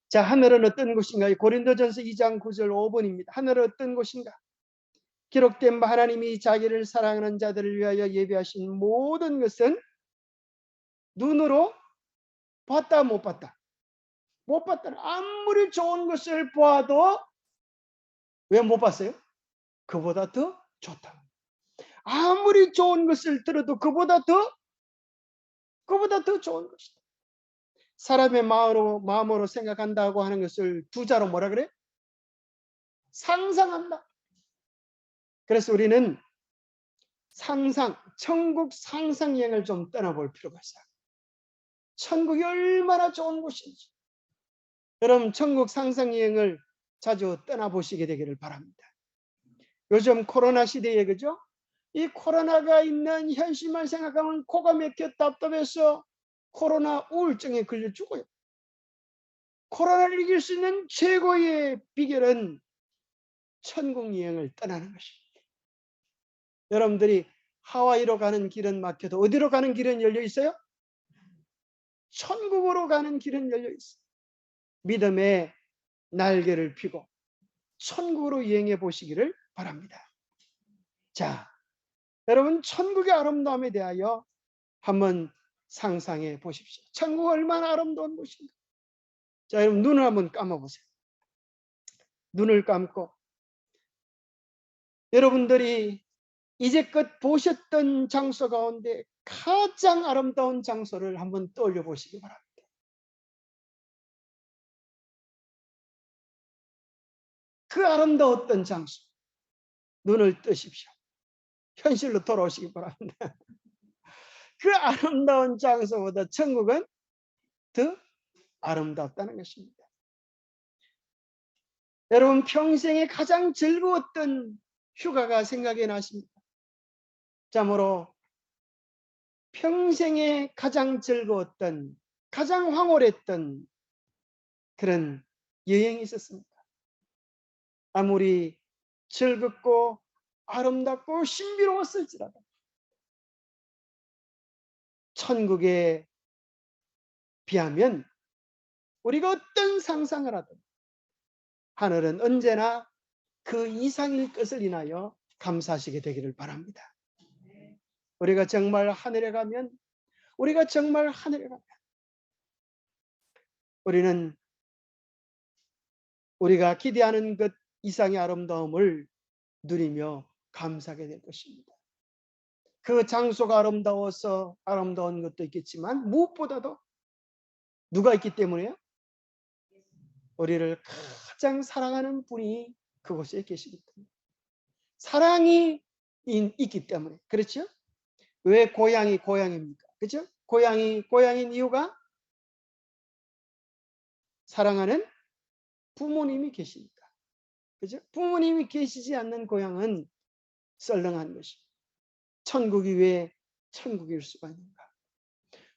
자, 하늘은 어떤 곳인가? 고린도전서 2장 9절 5번입니다. 하늘은 어떤 곳인가? 기록된 바 하나님이 자기를 사랑하는 자들을 위하여 예비하신 모든 것은 눈으로 봤다 못 봤다? 못 봤다. 아무리 좋은 것을 보아도 왜 못 봤어요? 그보다 더 좋다. 아무리 좋은 것을 들어도 그보다 더 좋은 것이다. 사람의 마음으로 생각한다고 하는 것을 두 자로 뭐라 그래? 상상한다. 그래서 우리는 천국 상상 여행을 좀 떠나볼 필요가 있어요. 천국이 얼마나 좋은 곳인지. 여러분, 천국 상상 여행을 자주 떠나보시게 되기를 바랍니다. 요즘 코로나 시대에, 그죠? 이 코로나가 있는 현실만 생각하면 코가 막혀 답답해서 코로나 우울증에 걸려 죽어요. 코로나를 이길 수 있는 최고의 비결은 천국 여행을 떠나는 것입니다. 여러분들이 하와이로 가는 길은 막혀도 어디로 가는 길은 열려 있어요? 천국으로 가는 길은 열려 있어요. 믿음의 날개를 펴고 천국으로 여행해 보시기를 바랍니다. 자, 여러분, 천국의 아름다움에 대하여 한번 상상해 보십시오. 천국 얼마나 아름다운 곳인가. 자, 여러분, 눈을 한번 감아 보세요. 눈을 감고 여러분들이 이제껏 보셨던 장소 가운데 가장 아름다운 장소를 한번 떠올려 보시기 바랍니다. 그 아름다웠던 장소, 눈을 뜨십시오. 현실로 돌아오시기 바랍니다. 그 아름다운 장소보다 천국은 더 아름답다는 것입니다. 여러분, 평생에 가장 즐거웠던 휴가가 생각이 나십니까? 참으로 평생에 가장 즐거웠던, 가장 황홀했던 그런 여행이 있었습니다. 아무리 즐겁고 아름답고 신비로웠을지라도 천국에 비하면 우리가 어떤 상상을 하든 하늘은 언제나 그 이상일 것을 인하여 감사하시게 되기를 바랍니다. 우리가 정말 하늘에 가면 우리는 우리가 기대하는 것 이상의 아름다움을 누리며 감사하게 될 것입니다. 그 장소가 아름다워서 아름다운 것도 있겠지만 무엇보다도 누가 있기 때문에요? 우리를 가장 사랑하는 분이 그곳에 계시기 때문에. 사랑이 있기 때문에. 그렇죠? 왜 고향입니까? 그렇죠? 고향인 이유가 사랑하는 부모님이 계시니까. 그죠? 부모님이 계시지 않는 고향은 썰렁한 것입니다. 천국이 왜 천국일 수가 있는가?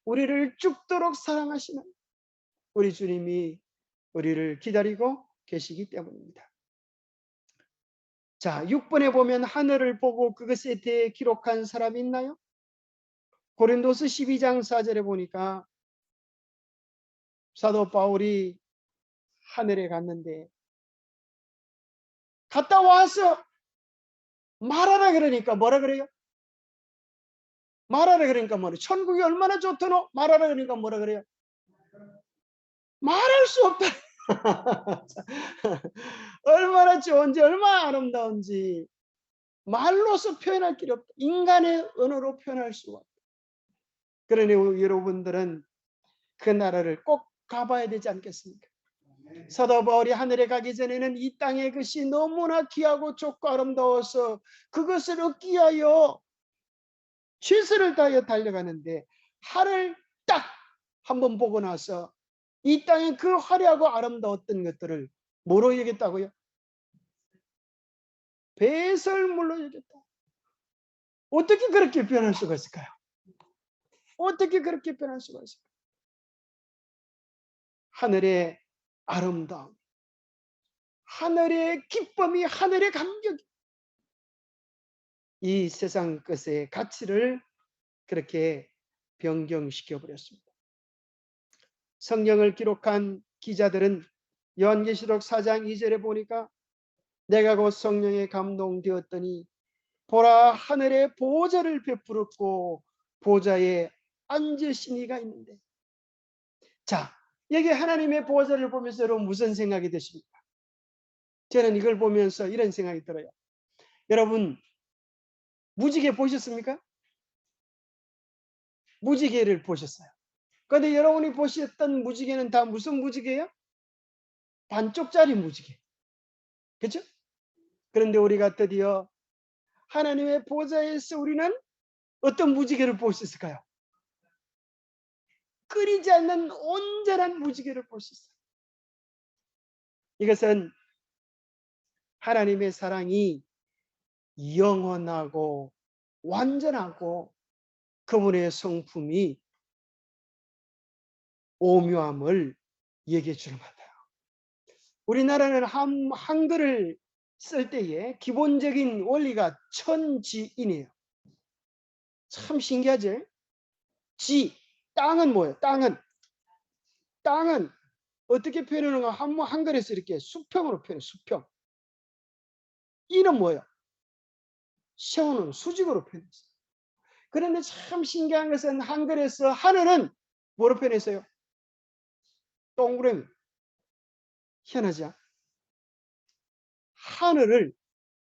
우리를 죽도록 사랑하시는 우리 주님이 우리를 기다리고 계시기 때문입니다. 자, 6번에 보면 하늘을 보고 그것에 대해 기록한 사람이 있나요? 고린도서 12장 4절에 보니까 사도 바울이 하늘에 갔는데 갔다 와서 말하라 그러니까 뭐라 그래요? 말하라 그러니까 뭐래? 천국이 얼마나 좋더노? 말하라 그러니까 뭐라 그래요? 말할 수 없다. 얼마나 좋은지, 얼마나 아름다운지 말로서 표현할 길이 없다. 인간의 언어로 표현할 수가 없다. 그러니 여러분들은 그 나라를 꼭 가봐야 되지 않겠습니까? 사도 바울이 하늘에 가기 전에는 이 땅의 것이 너무나 귀하고 좋고 아름다워서 그것을 얻기 위하여 최선을 다하여 달려가는데 하늘 딱 한번 보고 나서 이 땅의 그 화려하고 아름다웠던 것들을 뭐로 여겼다고요? 배설물로 여겼다. 어떻게 그렇게 변할 수가 있을까요? 어떻게 그렇게 변할 수가 있을까요? 하늘의 아름다움, 하늘의 기쁨이, 하늘의 감격이 이 세상 것의 가치를 그렇게 변경시켜 버렸습니다. 성경을 기록한 기자들은 요한계시록 4장 2절에 보니까 내가 곧 성령에 감동되었더니 보라 하늘에 보좌를 베풀었고 보좌에 앉으신 이가 있는데, 자, 여기 하나님의 보좌를 보면서 여러분 무슨 생각이 드십니까? 저는 이걸 보면서 이런 생각이 들어요. 여러분 무지개 보셨습니까? 무지개를 보셨어요. 그런데 여러분이 보셨던 무지개는 다 무슨 무지개예요? 반쪽짜리 무지개. 그렇죠? 그런데 우리가 드디어 하나님의 보좌에서 우리는 어떤 무지개를 볼 수 있을까요? 끓이지 않는 온전한 무지개를 볼 수 있어요. 이것은 하나님의 사랑이 영원하고 완전하고 그분의 성품이 오묘함을 얘기해 주는 것 같아요. 우리나라는 한글을 쓸 때에 기본적인 원리가 천지인이에요. 참 신기하죠? 땅은 뭐예요? 땅은 어떻게 표현하는가? 한글에서 이렇게 수평으로 표현해요. 수평. 이는 뭐예요? 세우는 수직으로 표현했어요. 그런데 참 신기한 것은 한글에서 하늘은 뭐로 표현했어요? 동그라미. 희한하죠? 하늘을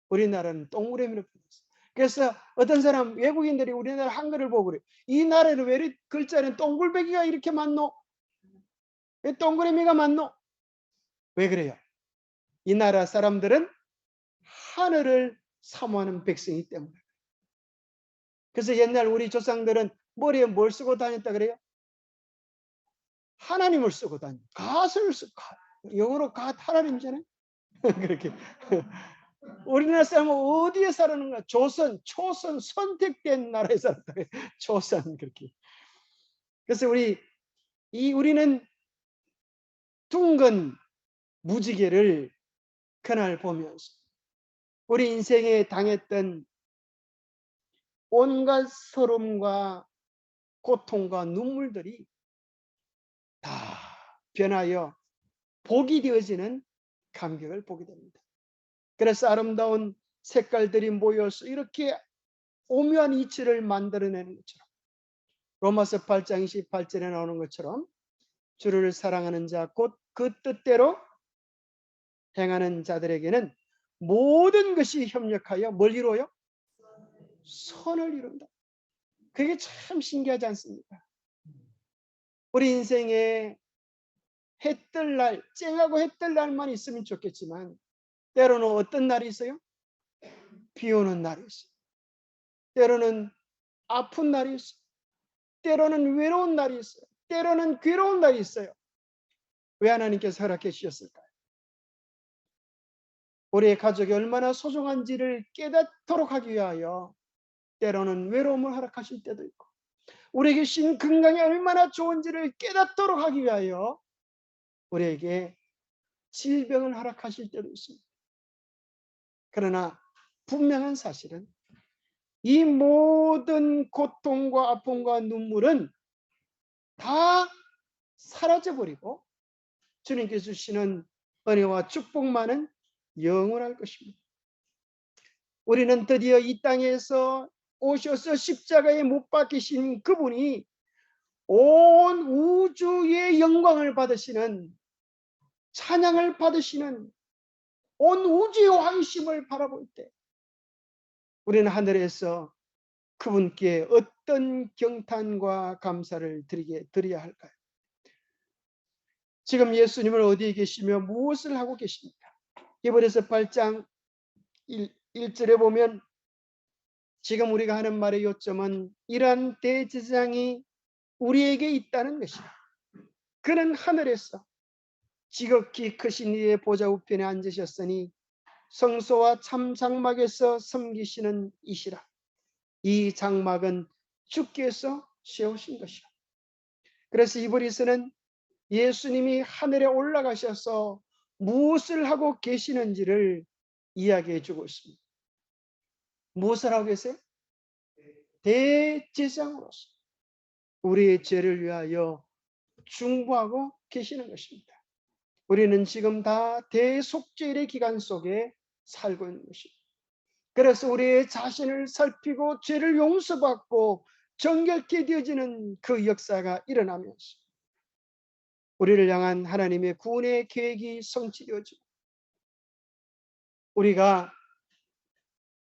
우리나라는 동그라미로 표현했어요. 그래서 어떤 사람 외국인들이 우리나라 한글을 보고 그래요. 이 나라는 왜 이렇게 글자는 동글배기가 이렇게 많노? 왜 동그라미가 많노? 왜 그래요? 이 나라 사람들은 하늘을 사모하는 백성이기 때문에. 그래서 옛날 우리 조상들은 머리에 뭘 쓰고 다녔다 그래요? 하나님을 쓰고 다니. 갓을 쓰고, 영어로 갓 하나님이잖아요. 그렇게. 우리나라 사람은 어디에 살았는가? 조선, 초선, 선택된 나라에 살았다. 조선 그렇게. 그래서 우리는 둥근 무지개를 그날 보면서 우리 인생에 당했던 온갖 서름과 고통과 눈물들이 다 변하여 복이 되어지는 감격을 보게 됩니다. 그래서 아름다운 색깔들이 모여서 이렇게 오묘한 이치를 만들어내는 것처럼 로마서 8장 28절에 나오는 것처럼 주를 사랑하는 자 곧 그 뜻대로 행하는 자들에게는 모든 것이 협력하여 뭘 이루어요? 선을 이룬다. 그게 참 신기하지 않습니까? 우리 인생에 해 뜰 날, 쨍하고 해 뜰 날만 있으면 좋겠지만 때로는 어떤 날이 있어요? 비 오는 날이 있어요. 때로는 아픈 날이 있어요. 때로는 외로운 날이 있어요. 때로는 괴로운 날이 있어요. 왜 하나님께서 허락해 주셨을까요? 우리의 가족이 얼마나 소중한지를 깨닫도록 하기 위하여 때로는 외로움을 허락하실 때도 있고 우리에게 신 건강이 얼마나 좋은지를 깨닫도록 하기 위하여 우리에게 질병을 허락하실 때도 있습니다. 그러나 분명한 사실은 이 모든 고통과 아픔과 눈물은 다 사라져버리고 주님께서 주시는 은혜와 축복만은 영원할 것입니다. 우리는 드디어 이 땅에서 오셔서 십자가에 못 박히신 그분이 온 우주의 영광을 받으시는 찬양을 받으시는 온 우주의 왕심을 바라볼 때 우리는 하늘에서 그분께 어떤 경탄과 감사를 드려야 할까요? 지금 예수님은 어디에 계시며 무엇을 하고 계십니까? 히브리서 8장 1절에 보면 지금 우리가 하는 말의 요점은 이러한 대제사장이 우리에게 있다는 것이다. 그는 하늘에서 지극히 크신 이의 보좌 우편에 앉으셨으니 성소와 참 장막에서 섬기시는 이시라. 이 장막은 주께서 세우신 것이라. 그래서 히브리서는 예수님이 하늘에 올라가셔서 무엇을 하고 계시는지를 이야기해 주고 있습니다. 무엇을 하고 계세요? 대제사장으로서 우리의 죄를 위하여 중보하고 계시는 것입니다. 우리는 지금 다 대속죄의 기간 속에 살고 있는 것입니다. 그래서 우리의 자신을 살피고 죄를 용서받고 정결케 되어지는 그 역사가 일어나면서 우리를 향한 하나님의 구원의 계획이 성취되어지고 우리가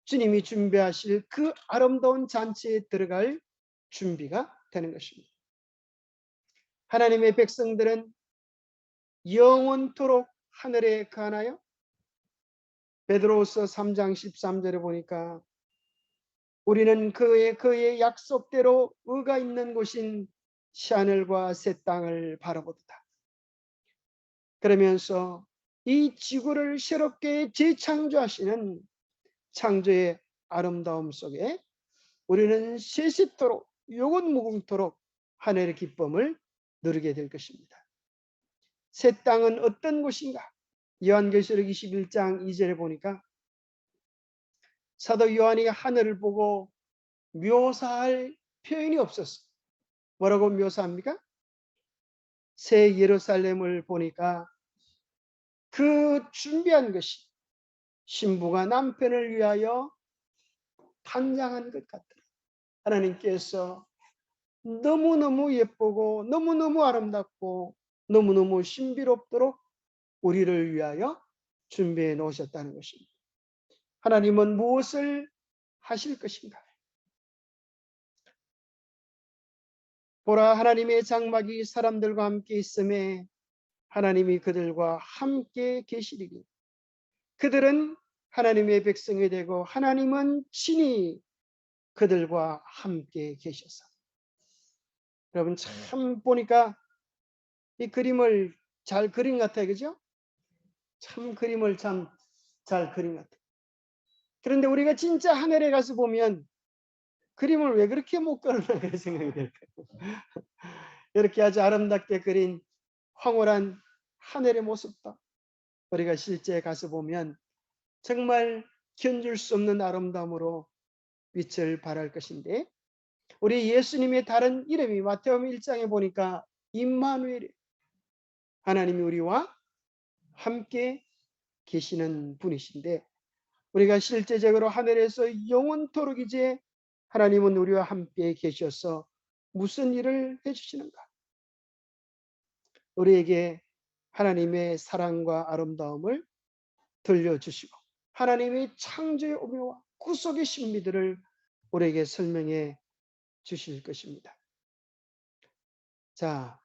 주님이 준비하실 그 아름다운 잔치에 들어갈 준비가 되는 것입니다. 하나님의 백성들은 영원토록 하늘에 가나요? 베드로후서 3장 13절에 보니까 우리는 그의 약속대로 의가 있는 곳인 새하늘과 새 땅을 바라보다. 그러면서 이 지구를 새롭게 재창조하시는 창조의 아름다움 속에 우리는 세세토록 영원무궁토록 하늘의 기쁨을 누리게 될 것입니다. 새 땅은 어떤 곳인가? 요한계시록 21장 2절에 보니까 사도 요한이 하늘을 보고 묘사할 표현이 없었어. 뭐라고 묘사합니까? 새 예루살렘을 보니까 그 준비한 것이 신부가 남편을 위하여 탄장한 것 같더라. 하나님께서 너무너무 예쁘고 너무너무 아름답고 너무너무 신비롭도록 우리를 위하여 준비해 놓으셨다는 것입니다. 하나님은 무엇을 하실 것인가? 보라, 하나님의 장막이 사람들과 함께 있음에 하나님이 그들과 함께 계시리니 그들은 하나님의 백성이 되고 하나님은 친히 그들과 함께 계셔서. 여러분 참 보니까 이 그림을 잘 그린 것 같아요. 그죠? 참 그림을 참 잘 그린 것 같아요. 그런데 우리가 진짜 하늘에 가서 보면 그림을 왜 그렇게 못 그리나 그런 생각이 들까요? 이렇게 아주 아름답게 그린 황홀한 하늘의 모습도 우리가 실제 가서 보면 정말 견줄 수 없는 아름다움으로 빛을 발할 것인데, 우리 예수님의 다른 이름이 마태복음 1장에 보니까 임마누엘, 하나님이 우리와 함께 계시는 분이신데, 우리가 실제적으로 하늘에서 영원토록 이제 하나님은 우리와 함께 계셔서 무슨 일을 해주시는가? 우리에게 하나님의 사랑과 아름다움을 들려주시고 하나님의 창조의 오묘와 구속의 신비들을 우리에게 설명해 주실 것입니다. 자,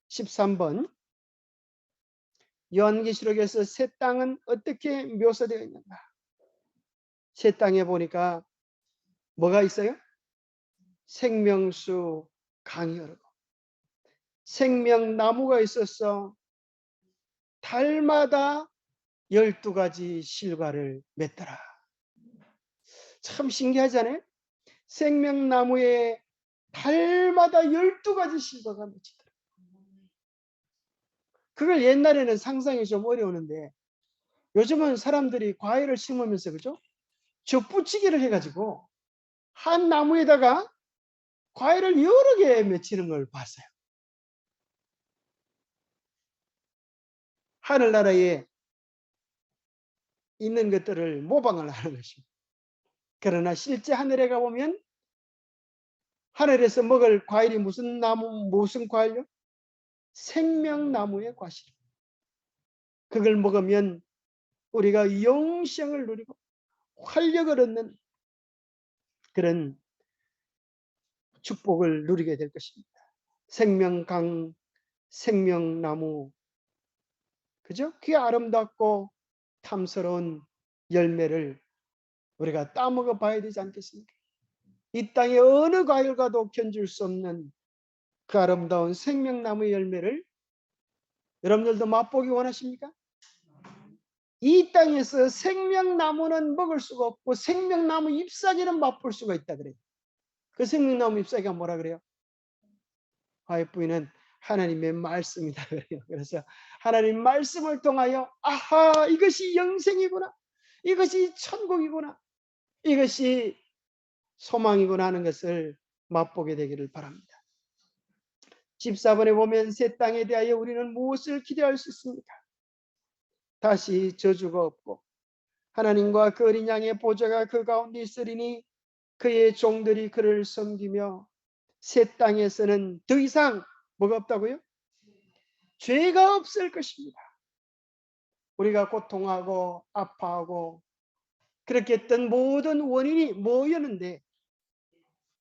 13번. 요한계시록에서 새 땅은 어떻게 묘사되어 있는가? 새 땅에 보니까 뭐가 있어요? 생명수 강이 흐르고 생명나무가 있어서 달마다 12가지 실과를 맺더라. 참 신기하잖아요. 생명나무에 달마다 12가지 실과가 맺히더라. 그걸 옛날에는 상상이 좀 어려웠는데 요즘은 사람들이 과일을 심으면서, 그죠? 접붙이기를 해가지고 한 나무에다가 과일을 여러 개 맺히는 걸 봤어요. 하늘나라에 있는 것들을 모방을 하는 것입니다. 그러나 실제 하늘에 가보면 하늘에서 먹을 과일이 무슨 나무, 무슨 과일요? 생명나무의 과실. 그걸 먹으면 우리가 영생을 누리고 활력을 얻는 그런 축복을 누리게 될 것입니다. 생명강, 생명나무, 그죠? 그 아름답고 탐스러운 열매를 우리가 따먹어 봐야 되지 않겠습니까? 이 땅의 어느 과일과도 견줄 수 없는 그 아름다운 생명나무의 열매를 여러분들도 맛보기 원하십니까? 이 땅에서 생명나무는 먹을 수가 없고 생명나무 잎사귀는 맛볼 수가 있다 그래요. 그 생명나무 잎사귀가 뭐라 그래요? 화해 부인은 하나님의 말씀이다 그래요. 그래서 하나님 말씀을 통하여 아하, 이것이 영생이구나, 이것이 천국이구나, 이것이 소망이구나 하는 것을 맛보게 되기를 바랍니다. 14번에 보면 새 땅에 대하여 우리는 무엇을 기대할 수 있습니까? 다시 저주가 없고 하나님과 그 어린 양의 보좌가 그 가운데 있으리니 그의 종들이 그를 섬기며 새 땅에서는 더 이상 뭐가 없다고요? 죄가 없을 것입니다. 우리가 고통하고 아파하고 그렇게 했던 모든 원인이 뭐였는데?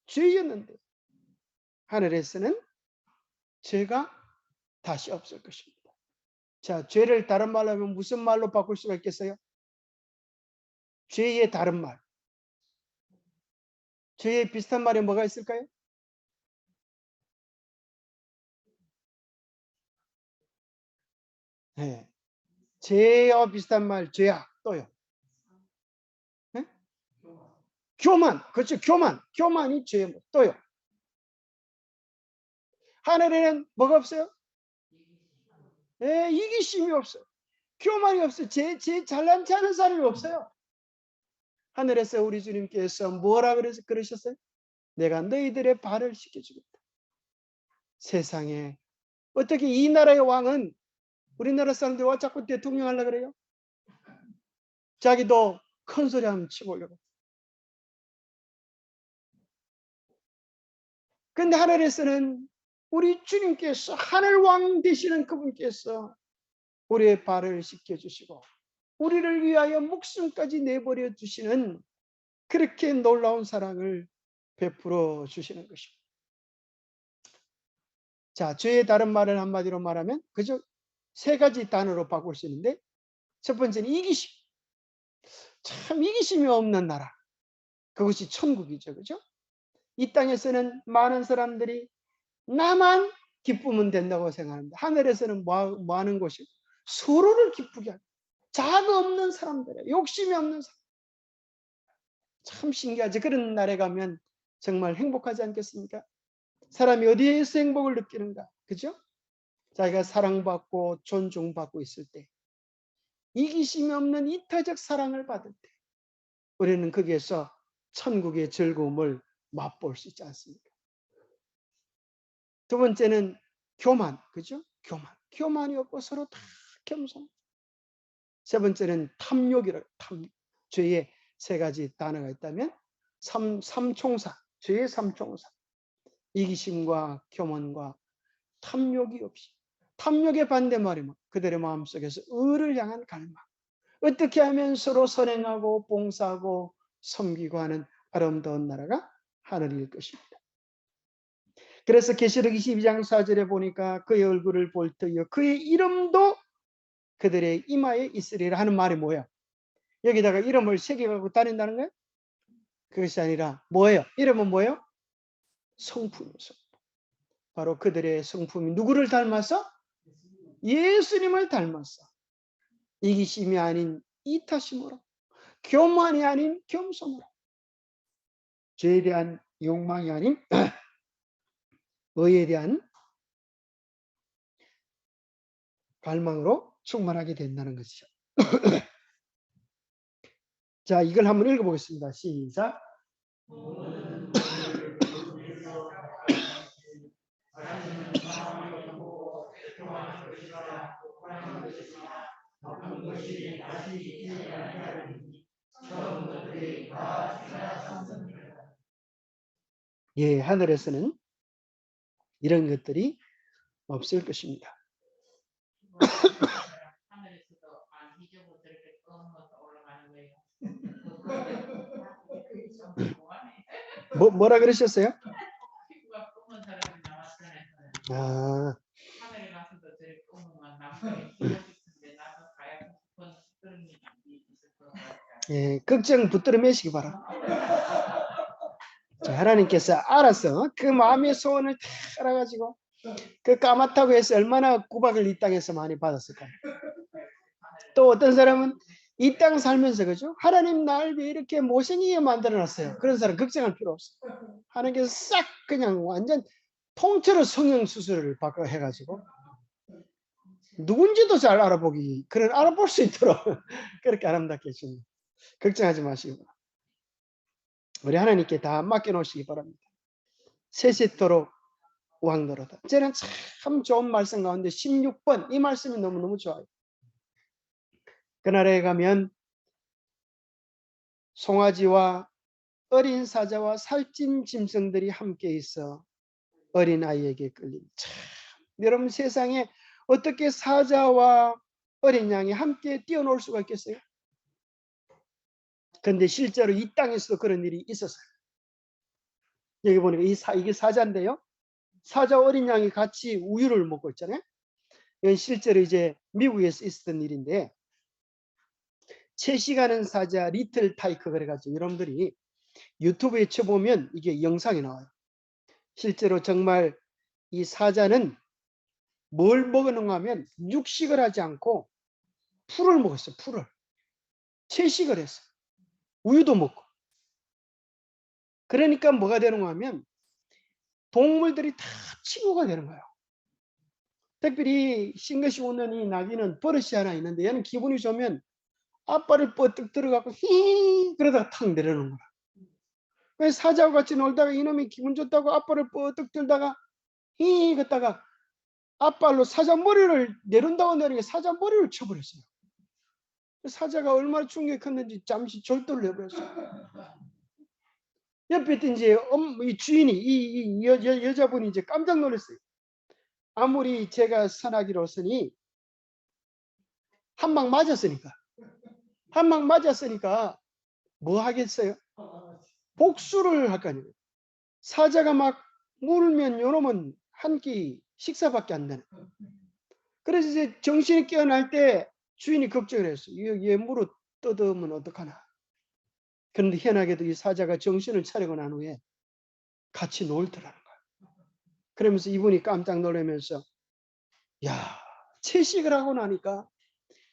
죄였는데 하늘에서는 죄가 다시 없을 것입니다. 자, 죄를 다른 말로 하면 무슨 말로 바꿀 수가 있겠어요? 죄의 다른 말. 죄의 비슷한 말이 뭐가 있을까요? 네. 죄와 비슷한 말, 죄악 또요. 네? 교만, 그렇죠. 교만, 교만이 죄. 또요. 하늘에는 뭐가 없어요? 네, 이기심이 없어요. 교만이 없어요. 제 잘난치 않은 사람이 없어요. 하늘에서 우리 주님께서 뭐라 그러셨어요? 내가 너희들의 발을 씻겨주겠다. 세상에 어떻게 이 나라의 왕은 우리나라 사람들이 와 자꾸 대통령 하려고 그래요? 자기도 큰 소리 한번 치보려고. 근데 하늘에서는 우리 주님께서, 하늘 왕 되시는 그분께서 우리의 발을 씻겨주시고 우리를 위하여 목숨까지 내버려 주시는 그렇게 놀라운 사랑을 베풀어 주시는 것입니다. 자, 죄의 다른 말을 한마디로 말하면 그저 세 가지 단어로 바꿀 수 있는데, 첫 번째는 이기심. 참 이기심이 없는 나라. 그것이 천국이죠. 그죠? 이 땅에서는 많은 사람들이 나만 기쁘면 된다고 생각합니다. 하늘에서는 뭐 하는 곳이? 서로를 기쁘게 하고 자가 없는 사람들, 욕심이 없는 사람. 참 신기하죠. 그런 날에 가면 정말 행복하지 않겠습니까? 사람이 어디에서 행복을 느끼는가? 그죠? 자기가 사랑받고 존중받고 있을 때, 이기심이 없는 이타적 사랑을 받을 때 우리는 거기에서 천국의 즐거움을 맛볼 수 있지 않습니까? 두 번째는 교만, 그죠? 교만이 없고 서로 다 겸손. 세 번째는 탐욕이라, 죄의 세 가지 단어가 있다면 삼총사, 죄의 삼총사. 이기심과 교만과 탐욕이 없이. 탐욕의 반대말이 뭐 그들의 마음속에서 의를 향한 갈망. 어떻게 하면 서로 선행하고 봉사하고 섬기고 하는 아름다운 나라가 하늘일 것입니다. 그래서 계시록 22장 4절에 보니까 그의 얼굴을 볼 터이요 그의 이름도 그들의 이마에 있으리라 하는 말이 뭐예요? 여기다가 이름을 새겨가고 다닌다는 거예요? 그것이 아니라 뭐예요? 이름은 뭐예요? 성품이요. 바로 그들의 성품이 누구를 닮아서? 예수님을 닮았어. 이기심이 아닌 이타심으로, 교만이 아닌 겸손으로, 죄에 대한 욕망이 아닌 의에 대한 갈망으로 충만하게 된다는 것이죠. 자, 이걸 한번 읽어보겠습니다. 시작. 예, 하늘에서는 이런 것들이 없을 것입니다. 하늘에서도 안 잊어보고 저렇게 검어서 올라가는 거예요. 뭐라 그러셨어요? 피부가 검은 사람이 나왔잖아요. 아, 하늘에 가서도 저렇게 검은만 남편이 키우고 싶은데 나도 가야 싶은 그런 일이 있을 것 같아요. 예, 걱정 붙들어 매시기 바랍니다. 자, 하나님께서 알아서 그 마음의 소원을 다 알아가지고 그 까맣다고 해서 얼마나 구박을 이 땅에서 많이 받았을까요? 또 어떤 사람은 이 땅 살면서 그죠? 하나님 날 왜 이렇게 못생기게 만들어놨어요? 그런 사람 걱정할 필요 없어요. 하나님께서 싹 그냥 완전 통째로 성형수술을 바꿔 해가지고 누군지도 잘 알아보기, 그런 알아볼 수 있도록 그렇게 아름답게 해줍니다. 걱정하지 마시고 우리 하나님께 다 맡겨놓으시기 바랍니다. 세세토록 왕노로다. 저는 참 좋은 말씀 가운데 16번 이 말씀이 너무너무 좋아요. 그날에 가면 송아지와 어린 사자와 살찐 짐승들이 함께 있어 어린아이에게 끌린 참 여러분 세상에 어떻게 사자와 어린 양이 함께 뛰어놀 수가 있겠어요? 그런데 실제로 이 땅에서도 그런 일이 있었어요. 여기 보니까 이게 사자인데요. 사자 어린 양이 같이 우유를 먹고 있잖아요. 이건 실제로 이제 미국에서 있었던 일인데 채식하는 사자 리틀 타이커 그래가지고 여러분들이 유튜브에 쳐보면 이게 영상이 나와요. 실제로 정말 이 사자는 뭘 먹었는가 하면 육식을 하지 않고 풀을 먹었어요. 풀을. 채식을 했어요. 우유도 먹고. 그러니까 뭐가 되는가 하면 동물들이 다 친구가 되는 거예요. 특별히 싱긋이 웃는 이 나귀는 버릇이 하나 있는데 얘는 기분이 좋으면 앞발을 뻗뜩 들어가고 히 그러다가 탁 내려놓는 거야. 왜 사자와 같이 놀다가 이놈이 기분 좋다고 앞발을 뻗뜩 들다가 히 걷다가 앞발로 사자 머리를 내린다고 내리니까 사자 머리를 쳐버렸어요. 사자가 얼마나 충격이 컸는지 잠시 절도를 해버렸어요. 옆에 있던 이제 이 주인이 이 여자분이 이제 깜짝 놀랐어요. 아무리 제가 선하기로서니 한 방 맞았으니까 뭐 하겠어요? 복수를 할 거 아니에요. 사자가 막 물면 요놈은 한 끼 식사밖에 안 되는. 그래서 이제 정신이 깨어날 때 주인이 걱정을 했어요. 얘 물어 뜯으면 어떡하나. 그런데 희한하게도 이 사자가 정신을 차리고 난 후에 같이 놀더라는 거예요. 그러면서 이분이 깜짝 놀라면서 야, 채식을 하고 나니까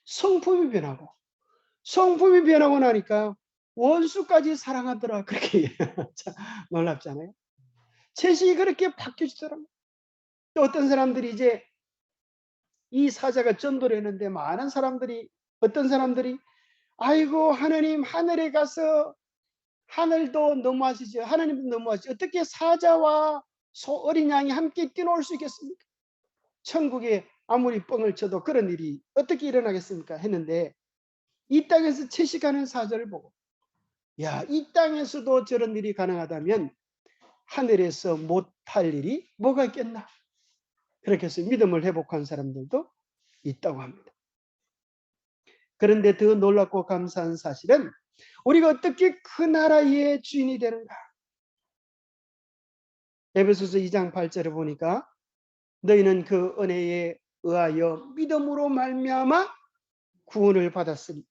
성품이 변하고 나니까 원수까지 사랑하더라. 그렇게 참 놀랍잖아요. 채식이 그렇게 바뀌어지더라고요. 또 어떤 사람들이 이제 이 사자가 전도를 했는데 많은 사람들이, 어떤 사람들이 아이고 하나님, 하늘에 가서 하늘도 너무하시죠. 하나님도 너무하시죠. 어떻게 사자와 어린 양이 함께 뛰놀 수 있겠습니까? 천국에 아무리 뻥을 쳐도 그런 일이 어떻게 일어나겠습니까? 했는데 이 땅에서 채식하는 사자를 보고, 야, 이 땅에서도 저런 일이 가능하다면 하늘에서 못할 일이 뭐가 있겠나? 그렇게 해서 믿음을 회복한 사람들도 있다고 합니다. 그런데 더 놀랍고 감사한 사실은 우리가 어떻게 그 나라의 주인이 되는가? 에베소서 2장 8절에 보니까 너희는 그 은혜에 의하여 믿음으로 말미암아 구원을 받았으니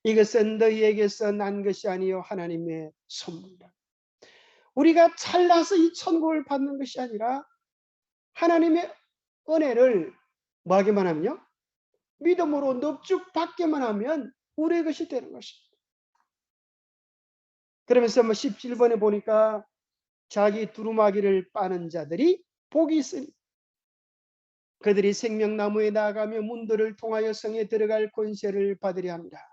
이것은 너희에게서 난 것이 아니요 하나님의 선물이라. 우리가 잘나서 이 천국을 받는 것이 아니라 하나님의 은혜를 뭐 하기만 하면요, 믿음으로 넙죽 받기만 하면 우리의 것이 되는 것입니다. 그러면서 17번에 보니까 자기 두루마기를 빠는 자들이 복이 있으니 그들이 생명나무에 나아가며 문들을 통하여 성에 들어갈 권세를 받으려 합니다.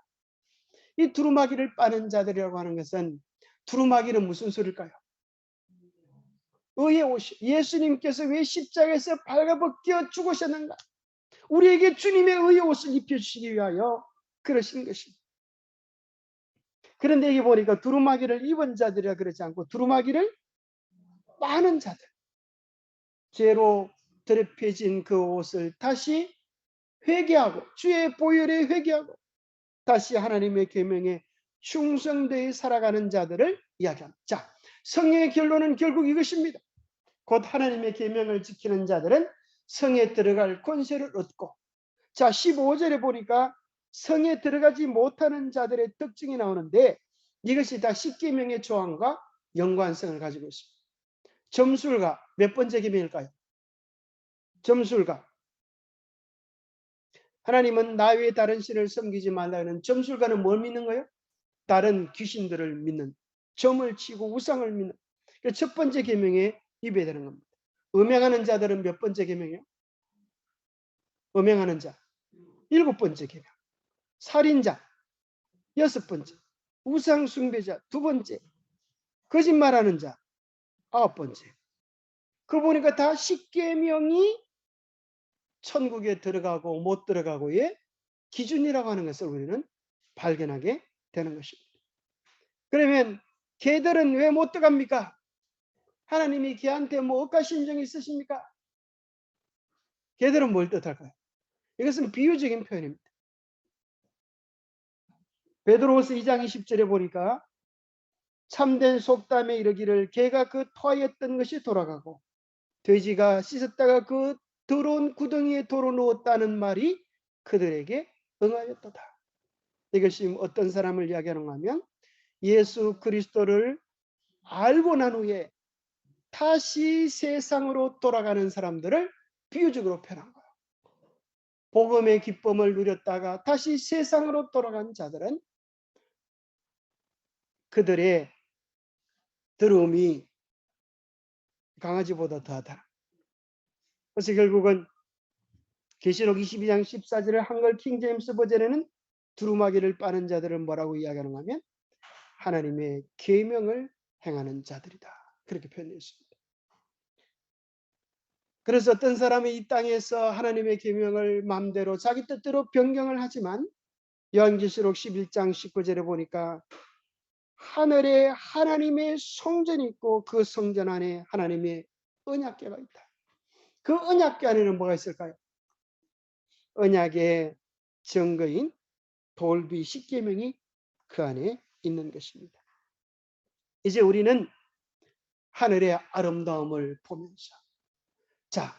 이 두루마기를 빠는 자들이라고 하는 것은, 두루마기는 무슨 소리일까요? 의의 옷이. 예수님께서 왜 십자가에서 발가벗겨 죽으셨는가? 우리에게 주님의 의의 옷을 입혀주시기 위하여 그러신 것입니다. 그런데 여기 보니까 두루마기를 입은 자들이라 그러지 않고 두루마기를 빠는 자들, 죄로 더럽혀진 그 옷을 다시 회개하고 주의 보혈에 회개하고 다시 하나님의 계명에 충성되어 살아가는 자들을 이야기합니다. 자, 성령의 결론은 결국 이것입니다. 곧 하나님의 계명을 지키는 자들은 성에 들어갈 권세를 얻고, 자 15절에 보니까 성에 들어가지 못하는 자들의 특징이 나오는데 이것이 다 십계명의 조항과 연관성을 가지고 있습니다. 점술가 몇 번째 계명일까요? 점술가. 하나님은 나 외에 다른 신을 섬기지 말라는, 점술가는 뭘 믿는 거예요? 다른 귀신들을 믿는, 점을 치고 우상을 믿는. 첫 번째 계명에 입어야 되는 겁니다. 음행하는 자들은 몇 번째 계명이에요? 음행하는 자. 7번째 계명. 살인자. 6번째. 우상 숭배자. 2번째. 거짓말하는 자. 9번째. 그 보니까 다 십계명이 천국에 들어가고 못 들어가고의 기준이라고 하는 것을 우리는 발견하게 되는 것입니다. 그러면 개들은 왜 못 들어갑니까? 하나님이 개한테 뭐 억가 심정이 있으십니까? 개들은 뭘 뜻할까요? 이것은 비유적인 표현입니다. 베드로후서 2장 20절에 보니까 참된 속담에 이르기를 개가 그 토하였던 것이 돌아가고 돼지가 씻었다가 그 더러운 구덩이에 도로 넣었다는 말이 그들에게 응하였도다. 이것이 어떤 사람을 이야기하는가 하면 예수 그리스도를 알고 난 후에 다시 세상으로 돌아가는 사람들을 비유적으로 표현한 거예요. 복음의 기쁨을 누렸다가 다시 세상으로 돌아간 자들은 그들의 더러움이 강아지보다 더하다. 그래서 결국은 계시록 22장 14절의 한글 킹제임스 버전에는 두루마기를 빠는 자들을 뭐라고 이야기하는가 하면 하나님의 계명을 행하는 자들이다. 그렇게 표현했습니다. 그래서 어떤 사람이 이 땅에서 하나님의 계명을 마음대로 자기 뜻대로 변경을 하지만 요한계시록 11장 19절에 보니까 하늘에 하나님의 성전이 있고 그 성전 안에 하나님의 언약궤가 있다. 그 언약궤 안에는 뭐가 있을까요? 언약의 증거인 돌비 십계명이 그 안에 있는 것입니다. 이제 우리는 하늘의 아름다움을 보면서, 자,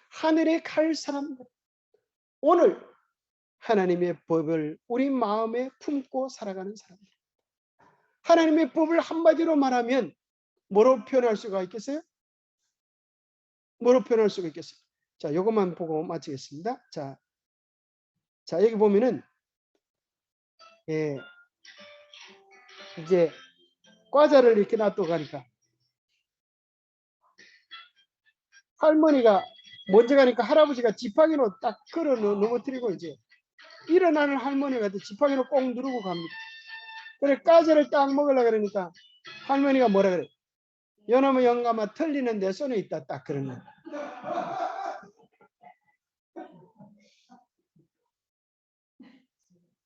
하늘에 갈 사람들, 오늘 하나님의 법을 우리 마음에 품고 살아가는 사람들, 하나님의 법을 한마디로 말하면 뭐로 표현할 수가 있겠어요? 뭐로 표현할 수가 있겠어요? 자, 이것만 보고 마치겠습니다. 자, 여기 보면은 이제 과자를 이렇게 놔두고 가니까 할머니가 먼저 가니까 할아버지가 지팡이로 딱 걸어 넘어뜨리고 이제 일어나는 할머니가 지팡이로 꼭 누르고 갑니다. 그래 까지를 딱 먹으려고 그러니까 할머니가 뭐라 그래? 요놈의 영감아 틀리는 내 손에 있다 딱 그러는.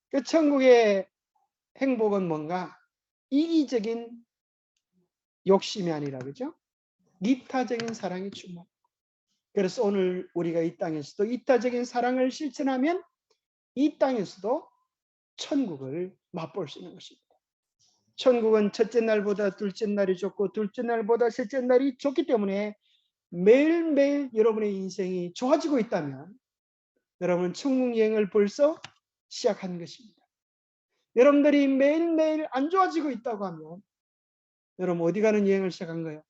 그 천국의 행복은 뭔가 이기적인 욕심이 아니라 그죠? 이타적인 사랑이 충만. 그래서 오늘 우리가 이 땅에서도 이타적인 사랑을 실천하면 이 땅에서도 천국을 맛볼 수 있는 것입니다. 천국은 첫째 날보다 둘째 날이 좋고 둘째 날보다 셋째 날이 좋기 때문에 매일매일 여러분의 인생이 좋아지고 있다면 여러분은 천국 여행을 벌써 시작한 것입니다. 여러분들이 매일매일 안 좋아지고 있다고 하면 여러분 어디 가는 여행을 시작한 거예요?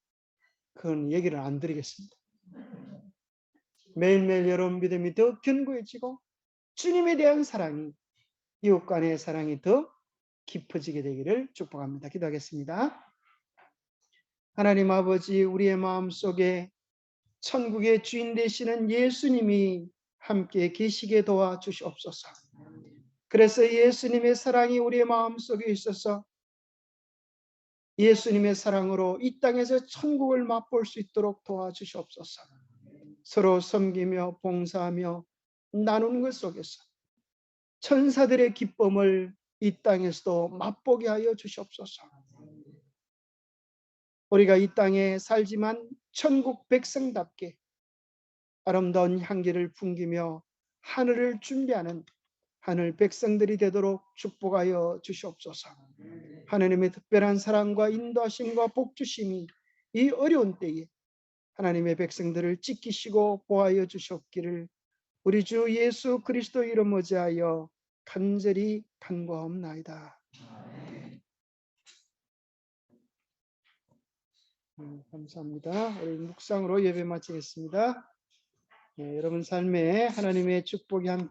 그건 얘기를 안 드리겠습니다. 매일매일 여러분 믿음이 더 견고해지고 주님에 대한 사랑이 이웃 간의 사랑이 더 깊어지게 되기를 축복합니다. 기도하겠습니다. 하나님 아버지 우리의 마음속에 천국의 주인 되시는 예수님이 함께 계시게 도와주시옵소서. 그래서 예수님의 사랑이 우리의 마음속에 있어서 예수님의 사랑으로 이 땅에서 천국을 맛볼 수 있도록 도와주시옵소서. 서로 섬기며 봉사하며 나누는 것 속에서 천사들의 기쁨을 이 땅에서도 맛보게 하여 주시옵소서. 우리가 이 땅에 살지만 천국 백성답게 아름다운 향기를 풍기며 하늘을 준비하는 하늘 백성들이 되도록 축복하여 주시옵소서. 하나님의 특별한 사랑과 인도하심과 복주심이 이 어려운 때에 하나님의 백성들을 지키시고 보호하여 주셨기를 우리 주 예수 그리스도 이름 의지하여 간절히 간구하옵나이다. 감사합니다. 우리 묵상으로 예배 마치겠습니다. 여러분 삶에 하나님의 축복이 함께